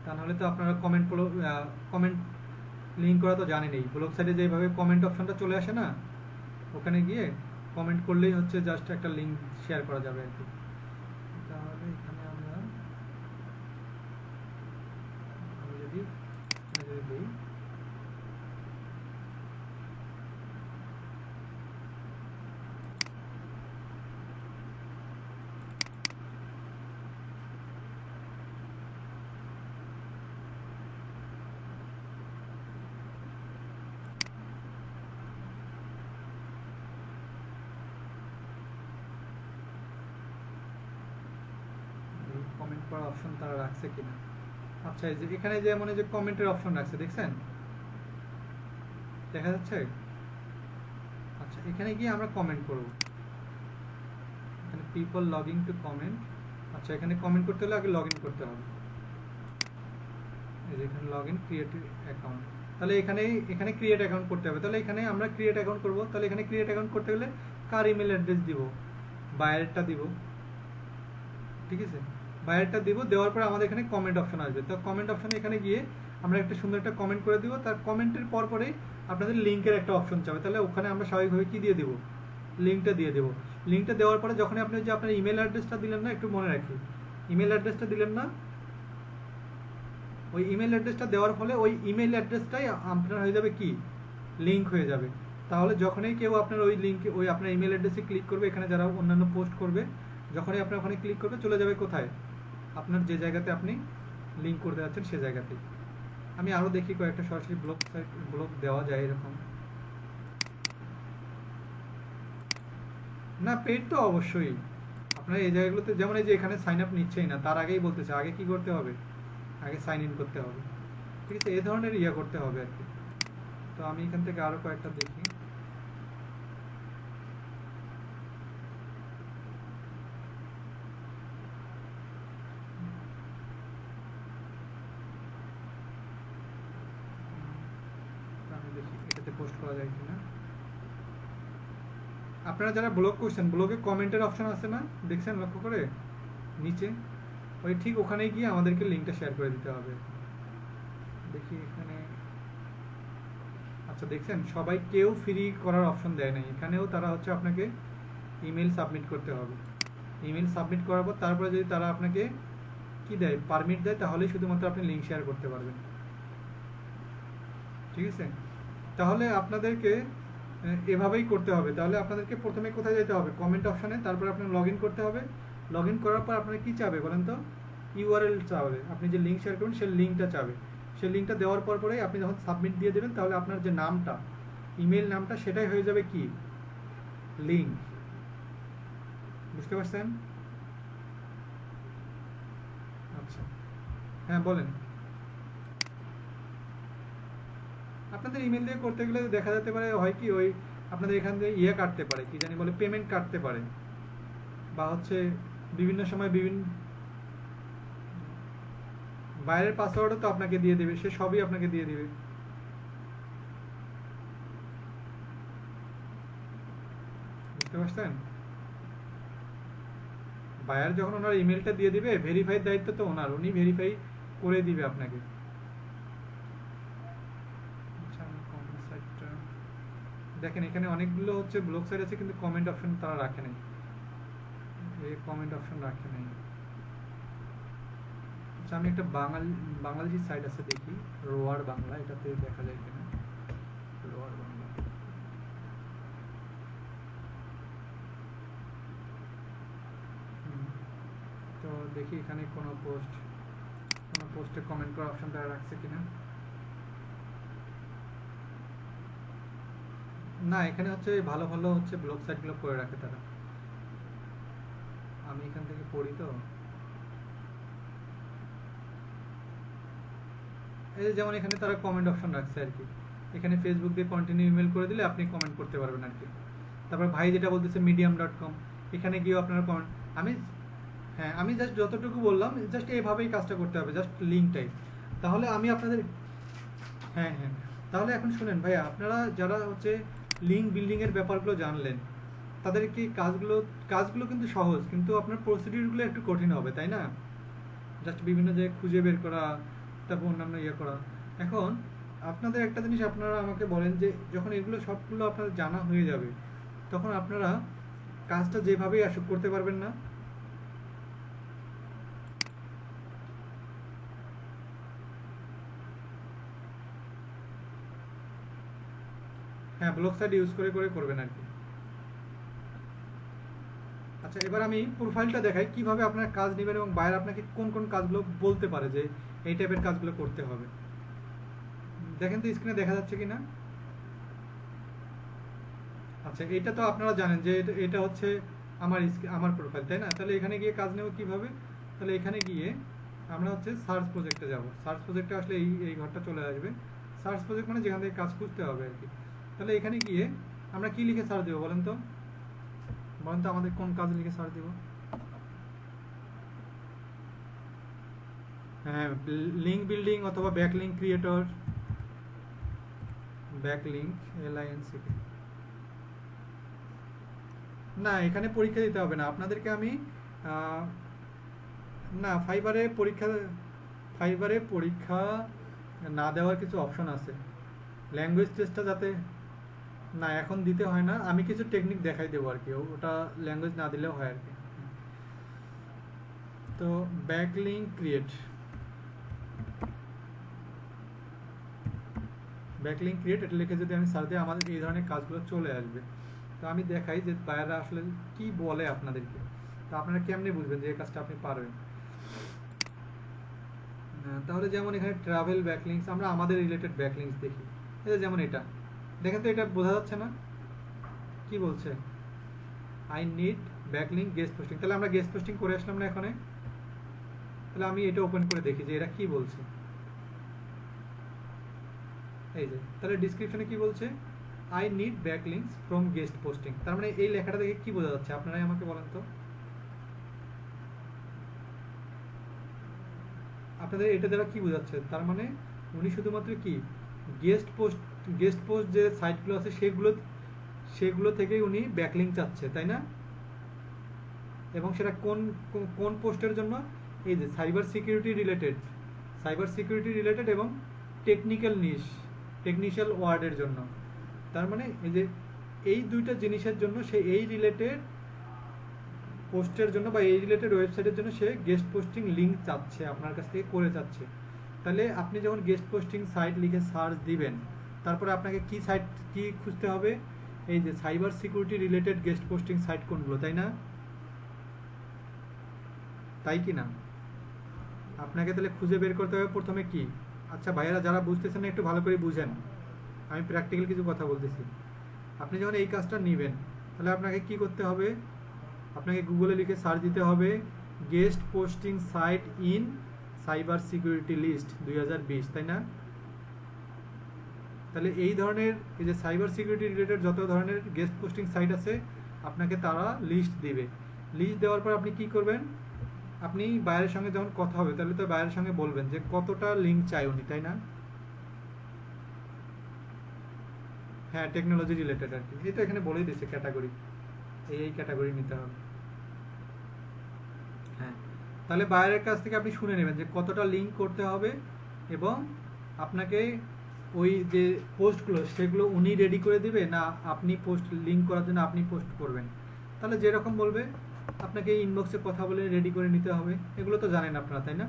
তা নাহলে তো আপনারা কমেন্ট লিঙ্ক করা তো জানেনই, ব্লগ সাইটে যেভাবে কমেন্ট অপশনটা চলে আসে না, ওখানে গিয়ে কমেন্ট করলেই হচ্ছে জাস্ট একটা লিঙ্ক শেয়ার করা যাবে আর কি। তাহলে এখানে আমি যদি দিই, করার অপশন তারা রাখছে কিনা। আচ্ছা, এই যে এখানে যেমন এই যে কমেন্টের অপশন রাখছে, দেখছেন দেখা যাচ্ছে। আচ্ছা, এখানে গিয়ে আমরা কমেন্ট করব। এখানে পিপল লগইন টু কমেন্ট। আচ্ছা, এখানে কমেন্ট করতে হলে আগে লগ ইন করতে হবে। এই যে এখানে লগ ইন ক্রিয়েট অ্যাকাউন্ট, তাহলে এখানে ক্রিয়েট অ্যাকাউন্ট করতে হবে। তাহলে এখানে আমরা ক্রিয়েট অ্যাকাউন্ট করব। তাহলে এখানে ক্রিয়েট অ্যাকাউন্ট করতে হলে কার ইমেল অ্যাড্রেস দিব, বায়ারটা দিব, ঠিক আছে, বায়ারটা দিব। দেওয়ার পর আমাদের এখানে কমেন্ট অপশন আসবে। তো কমেন্ট অপশনে এখানে গিয়ে আমরা একটা সুন্দর একটা কমেন্ট করে দিব। তার কমেন্টের পরেই আপনাদের লিঙ্কের একটা অপশন চাবে। তাহলে ওখানে আমরা স্বাভাবিকভাবে কি দিয়ে দিব, লিঙ্কটা দিয়ে দেবো। লিঙ্কটা দেওয়ার পরে যখন আপনি যে আপনার ইমেল অ্যাড্রেসটা দিলেন না, একটু মনে রাখি, ইমেল অ্যাড্রেসটা দিলেন না, ওই ইমেল অ্যাড্রেসটা দেওয়ার ফলে ওই ইমেল অ্যাড্রেসটাই আপনার হয়ে যাবে কি, লিঙ্ক হয়ে যাবে। তাহলে যখনই কেউ আপনার ওই লিঙ্কে ওই আপনার ইমেল অ্যাড্রেসে ক্লিক করবে, এখানে যারা অন্যান্য পোস্ট করবে, যখনই আপনার ওখানে ক্লিক করবে চলে যাবে কোথায়, আপনার যে জায়গাতে আপনি লিঙ্ক করতে যাচ্ছেন সে জায়গাতে। আমি আরও দেখি কয়েকটা সরাসরি ব্লগ দেওয়া যায় এরকম। না, পেড তো অবশ্যই আপনার এই জায়গাগুলোতে, যেমন এই যে এখানে সাইন আপ নিচ্ছেই না, তার আগেই বলতেছে আগে কি করতে হবে, আগে সাইন ইন করতে হবে, ঠিক আছে, এই ধরনের ইয়ে করতে হবে আর কি। তো আমি এখান থেকে আরও কয়েকটা দেখি। আমি দেখি এটাতে পোস্ট করা যায় কিনা। আপনারা যারা ব্লগ করছেন, ব্লগে কমেন্টের অপশন আছে না, দেখছেন লক্ষ্য করে নিচে, ওই ঠিক ওখানে গিয়ে আমাদেরকে লিঙ্কটা শেয়ার করে দিতে হবে। দেখি এখানে, আচ্ছা দেখছেন সবাই কেউ ফ্রি করার অপশন দেয় নাই, এখানেও তারা হচ্ছে আপনাকে ইমেল সাবমিট করতে হবে। ইমেল সাবমিট করার পর তারপরে যদি তারা আপনাকে কি দেয়, পারমিট দেয়, তাহলেই শুধুমাত্র আপনি লিঙ্ক শেয়ার করতে পারবেন, ঠিক আছে। তাহলে আপনাদেরকে এভাবেই করতে হবে। তাহলে আপনাদেরকে প্রথমে কোথায় যেতে হবে, কমেন্ট অপশানে, তারপর আপনার লগ ইন করতে হবে। লগ ইন করার পর আপনার কী চাবে বলেন তো, ইউআরএল চাবে, আপনি যে লিঙ্ক শেয়ার করবেন সেই লিঙ্কটা চাবে। সেই লিঙ্কটা দেওয়ার পরেই আপনি যখন সাবমিট দিয়ে দেবেন, তাহলে আপনার যে নামটা, ইমেল নামটা, সেটাই হয়ে যাবে কি, লিঙ্ক। বুঝতে পারছেন? আচ্ছা, হ্যাঁ বলেন। আপনাদের ইমেল দিয়ে করতে গেলে দেখা যেতে পারে হয় কি, ওই আপনাদের এখান থেকে ইয়ে কাটতে পারে, কি জানি বলে, পেমেন্ট কাটতে পারে, বা হচ্ছে বিভিন্ন সময় বাইরের পাসওয়ার্ডও তো আপনাকে দিয়ে দেবে, সে সবই আপনাকে দিয়ে দিবে। বুঝতে পারছেন? বায়ার যখন ওনার ইমেলটা দিয়ে দিবে, ভেরিফাইয়ের দায়িত্ব তো ওনার, উনি ভেরিফাই করে দিবে আপনাকে। দেখেন এখানে অনেকগুলো হচ্ছে ব্লগ সাইট আছে, কিন্তু কমেন্ট অপশন তারা রাখে নাই, এই কমেন্ট অপশন রাখে নাই। আচ্ছা, আমি একটা বাঙালি সাইট আছে দেখি, রোয়ার বাংলা, এটাতে দেখা যায় কিনা, রোয়ার বাংলা। তো দেখি এখানে কোনো পোস্টে কমেন্ট করার অপশন তারা রাখছে কিনা। না, এখানে হচ্ছে ভালো ভালো হচ্ছে ব্লগ সাইটগুলো করে রাখে তারা, আমি এখান থেকে পড়ি তো। এই যেমন এখানে তারা কমেন্ট অপশন রাখছে আর কি, এখানে ফেসবুক দিয়ে কন্টিনিউ ইমেল করে দিলে আপনি কমেন্ট করতে পারবেন আর কি। তারপর ভাই যেটা বলতেছে medium.com, এখানে গিয়েও আপনারা কমেন্ট, আমি হ্যাঁ আমি জাস্ট যতটুকু বললাম, জাস্ট এইভাবেই কাজটা করতে হবে, জাস্ট লিঙ্কটাই। তাহলে আমি আপনাদের, হ্যাঁ হ্যাঁ, তাহলে এখন শুনেন ভাইয়া, আপনারা যারা হচ্ছে লিঙ্ক বিল্ডিংয়ের ব্যাপারগুলো জানলেন, তাদের কি কাজগুলো কিন্তু সহজ, কিন্তু আপনার প্রসিডিউরগুলো একটু কঠিন হবে, তাই না? জাস্ট বিভিন্ন জায়গায় খুঁজে বের করা, তারপর অন্যান্য ইয়ে করা। এখন আপনাদের একটা জিনিস আপনারা আমাকে বলেন, যে যখন এগুলো সবগুলো আপনাদের জানা হয়ে যাবে, তখন আপনারা কাজটা যেভাবেই আসুক করতে পারবেন না? হ্যাঁ, ব্লগ সাইট ইউজ করে করবেন আর কি। আচ্ছা, এবার আমি প্রোফাইলটা দেখাই কিভাবে আপনার কাজ নেবেন, এবং বাইরে আপনাকে কোন কোন কাজগুলো বলতে পারে যে এই টাইপের কাজগুলো করতে হবে। দেখেন তো স্ক্রিনে দেখা যাচ্ছে কি না। আচ্ছা, এটা তো আপনারা জানেন যে এটা হচ্ছে আমার প্রোফাইল, তাই না? তাহলে এখানে গিয়ে কাজ নেব কিভাবে, তাহলে এখানে গিয়ে আমরা হচ্ছে সার্চ প্রজেক্টে যাব। সার্চ প্রজেক্টে আসলে এই ঘরটা চলে আসবে। সার্চ প্রজেক্ট মানে যেখান থেকে কাজ খুঁজতে হবে আর কি। তাহলে এখানে গিয়ে আমরা কি লিখে সার্চ দেবো বলেন তো? আমাদের কোন কাজ লিখে সার্চ দেবো? হ্যাঁ, লিঙ্ক বিল্ডিং অথবা ব্যাকলিঙ্ক ক্রিয়েটর, ব্যাকলিঙ্ক LINC। না, এখানে পরীক্ষা দিতে হবে না আপনাদেরকে। আমি না, ফাইবারে পরীক্ষা না দেওয়ার কিছু অপশন আছে। ল্যাঙ্গুয়েজ টেস্টটা যাতে না এখন দিতে হয় না, আমি কিছু টেকনিক দেখাই দেবো আর কি, ওটা ল্যাঙ্গুয়েজ না দিলেও হয় আর কি। তো ব্যাকলিঙ্ক ক্রিয়েট এটা লিখে যদি আমি সার্চ দিই আমাদের এই ধরনের কাজগুলো চলে আসবে। তো আমি দেখাই যে বায়াররা আসলে কি বলে আপনাদেরকে, তো আপনারা কেমনে বুঝবেন যে এই কাজটা আপনি পারবেন। তাহলে যেমন এখানে ট্রাভেল ব্যাকলিঙ্কস, আমরা আমাদের রিলেটেড ব্যাকলিঙ্কস দেখি। এই যেমন এটা দেখেন তো, এটা বোঝা যাচ্ছে না কি বলছে? I need backlink guest posting. তাহলে আমরা গেস্ট পোস্টিং করে আসলাম না এখানে? তাহলে আমি এটা ওপেন করে দেখি যে এরা কি বলছে। এই যে, তাহলে ডিসক্রিপশনে কি বলছে? I need backlinks from guest posting. তার মানে এই লেখাটা দেখে কি বোঝা যাচ্ছে আপনারাই আমাকে বলেন তো? আপনাদের এটা দ্বারা কি বোঝাচ্ছে? তার মানে উনি শুধুমাত্র কি গেস্ট পোস্ট যে সাইটগুলো আছে সেগুলো থেকেই উনি ব্যাকলিঙ্ক চাচ্ছে, তাই না? এবং সেটা কোন পোস্টের জন্য? এই যে সাইবার সিকিউরিটি রিলেটেড এবং টেকনিক্যাল ওয়ার্ডের জন্য। তার মানে এই যে এই দুইটা জিনিসের জন্য সে এই রিলেটেড পোস্টের জন্য বা এই রিলেটেড ওয়েবসাইটের জন্য সে গেস্ট পোস্টিং লিঙ্ক চাচ্ছে, আপনার কাছ থেকে করে চাচ্ছে। তাহলে আপনি যখন গেস্ট পোস্টিং সাইট লিখে সার্চ দিবেন, তারপরে আপনাকে কি খুঁজতে হবে? এই যে cyber security related guest posting site কোনগুলো, তাই না? তাই কি না? আপনাকে তাহলে খুঁজে বের করতে হবে প্রথমে কি। আচ্ছা ভাইয়েরা, যারা বুঝতেছেন না একটু ভালো করে বুঝেন, আমি প্র্যাকটিক্যাল কিছু কথা বলতেছি। আপনি যখন এই কাজটা নেবেন, তাহলে আপনাকে কি করতে হবে? আপনাকে গুগলে লিখে সার্চ দিতে হবে guest posting site in cyber security list 2020, তাই না? তাহলে এই ধরনের এই যে সাইবার সিকিউরিটি রিলেটেড যত ধরনের গেস্ট পোস্টিং সাইট আছে আপনাকে তারা লিস্ট দিবে। লিস্ট দেওয়ার পর আপনি কি করবেন? আপনি বায়ারের সঙ্গে যখন কথা হবে, তাহলে তো বায়ারের সঙ্গে বলবেন যে কতটা লিঙ্ক চাই উনি, তাই না? হ্যাঁ, টেকনোলজি রিলেটেড আর কি। এই তো এখানে বলেই দিয়েছে ক্যাটাগরি, এই ক্যাটাগরি নিতে হবে। হ্যাঁ, তাহলে বায়ারের কাছ থেকে আপনি শুনে নেবেন যে কতটা লিঙ্ক করতে হবে, এবং আপনাকে ওই যে পোস্টগুলো সেগুলো উনি রেডি করে দিবে না আপনি পোস্ট লিঙ্ক করার জন্য আপনি পোস্ট করবেন। তাহলে যেরকম বলবে আপনাকে ইনবক্সে কথা বলে রেডি করে নিতে হবে। এগুলো তো জানেন আপনারা, তাই না?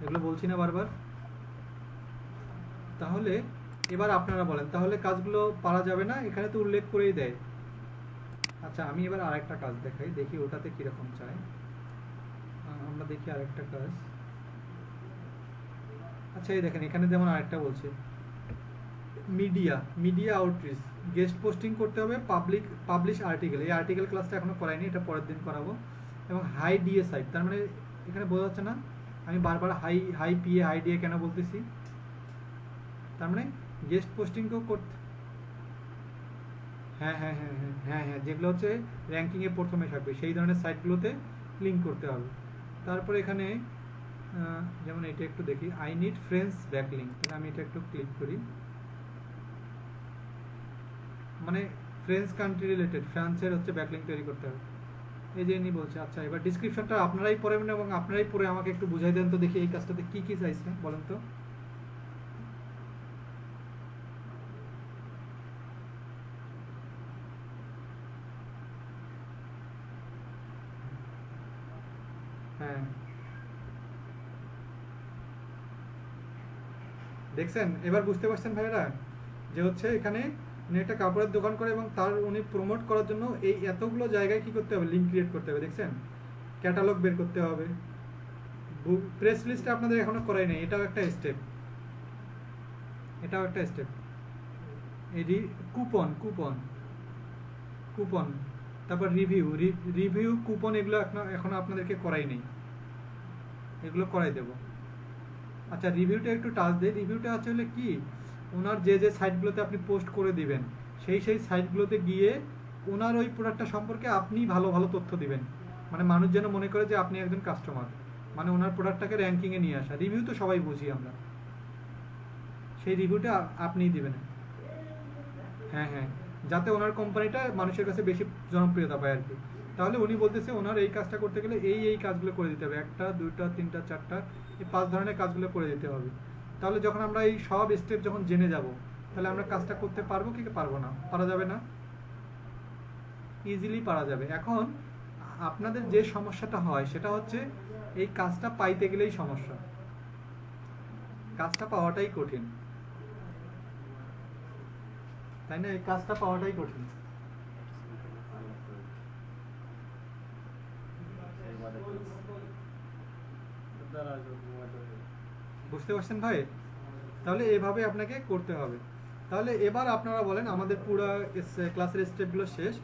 এগুলো বলছি না বারবার? তাহলে এবার আপনারা বলেন, তাহলে কাজগুলো পারা যাবে না? এখানে তো উল্লেখ করেই দেয়। আচ্ছা, আমি এবার আরেকটা কাজ দেখাই, দেখি ওটাতে কিরকম চাই। আমরা দেখি আরেকটা কাজ। আচ্ছা, এই দেখেন এখানে যেমন আরেকটা বলছে মিডিয়া আউটরিচ, গেস্ট পোস্টিং করতে হবে, পাবলিশ আর্টিকেল। এই আর্টিকেল ক্লাসটা এখনো করাইনি, এটা পরের দিন করাবো। এবং হাই ডিএ সাইট, তার মানে এখানে বোঝা যাচ্ছে না আমি বারবার হাই পিএ হাই ডিএ কেন বলতেছি? তার মানে গেস্ট পোস্টিংকেও করতে, হ্যাঁ, যেগুলো হচ্ছে র্যাঙ্কিংয়ে প্রথমে থাকবে সেই ধরনের সাইটগুলোতে লিঙ্ক করতে হবে। তারপর এখানে যেমন এটা একটু দেখি, আই নিড ফ্রেন্ডস ব্যাকলিঙ্ক। তাহলে আমি এটা একটু ক্লিক করি, মানে ফ্রেন্স কান্ট্রি রিলেটেড, ফ্রান্সের হচ্ছে ব্যাকলিঙ্ক তৈরি করতে হবে। এই যে ইনি বলছে। আচ্ছা, এবার ডিসক্রিপশনটা আপনারাই পড়বেন এবং আপনারাই পড়ে আমাকে একটু বুঝাই দেন তো দেখি এই কাজটাতে কি কি চাইছে বলেন তো। হ্যাঁ, দেখছেন? এবার বুঝতে পারছেন ভাইরা যে হচ্ছে এখানে উনি একটা কাপড়ের দোকান করে এবং তার উনি প্রমোট করার জন্য এই এতগুলো জায়গায় কি করতে হবে? লিঙ্ক ক্রিয়েট করতে হবে। দেখছেন? ক্যাটালগ বের করতে হবে। প্রেস লিস্ট আপনাদের এখনো করাই নাই, এটাও একটা স্টেপ। এই কুপন, তারপর রিভিউ কুপন, এগুলো এখনো আপনাদেরকে করাই নেই। এগুলো করাই দেব। আচ্ছা, রিভিউটা একটু টাচ দেয়। রিভিউটা আসলে কি, ওনার যে যে সাইটগুলোতে আপনি পোস্ট করে দিবেন সেই সেই সাইটগুলোতে গিয়ে ওনার ওই প্রোডাক্টটা সম্পর্কে আপনি ভালো ভালো তথ্য দিবেন, মানে মানুষ যেন মনে করে যে আপনি একজন কাস্টমার, মানে ওনার প্রোডাক্টটাকে র্যাঙ্কিংয়ে নিয়ে আসা। রিভিউ তো সবাই বুঝি আমরা, সেই রিভিউটা আপনিই দিবেন। হ্যাঁ হ্যাঁ, যাতে ওনার কোম্পানিটা মানুষের কাছে বেশি জনপ্রিয়তা পায় আর কি। তাহলে উনি বলতেছে ওনার এই কাজটা করতে গেলে এই এই কাজগুলো করে দিতে হবে, একটা দুইটা তিনটা চারটা এই 5 ধরনের কাজগুলো করে দিতে হবে। তাহলে যখন আমরা এই সব স্টেপ যখন জেনে যাব, তাহলে আমরা কাজটা করতে পারবো কি পারবো না? পারা যাবে না? ইজিলি পারা যাবে। এখন আপনাদের যে সমস্যাটা হয় সেটা হচ্ছে এই কাজটা পাইতে গেলেই সমস্যা, কাজটা পাওয়াটাই কঠিন, তাই না? এই কাজটা পাওয়াটাই কঠিন। বুঝতে পারছেন ভাই? তাহলে এভাবে আপনাকে করতে হবে। তাহলে এবার আপনারা বলেন, আমাদের পুরো ক্লাসের স্টেপগুলো শেষ।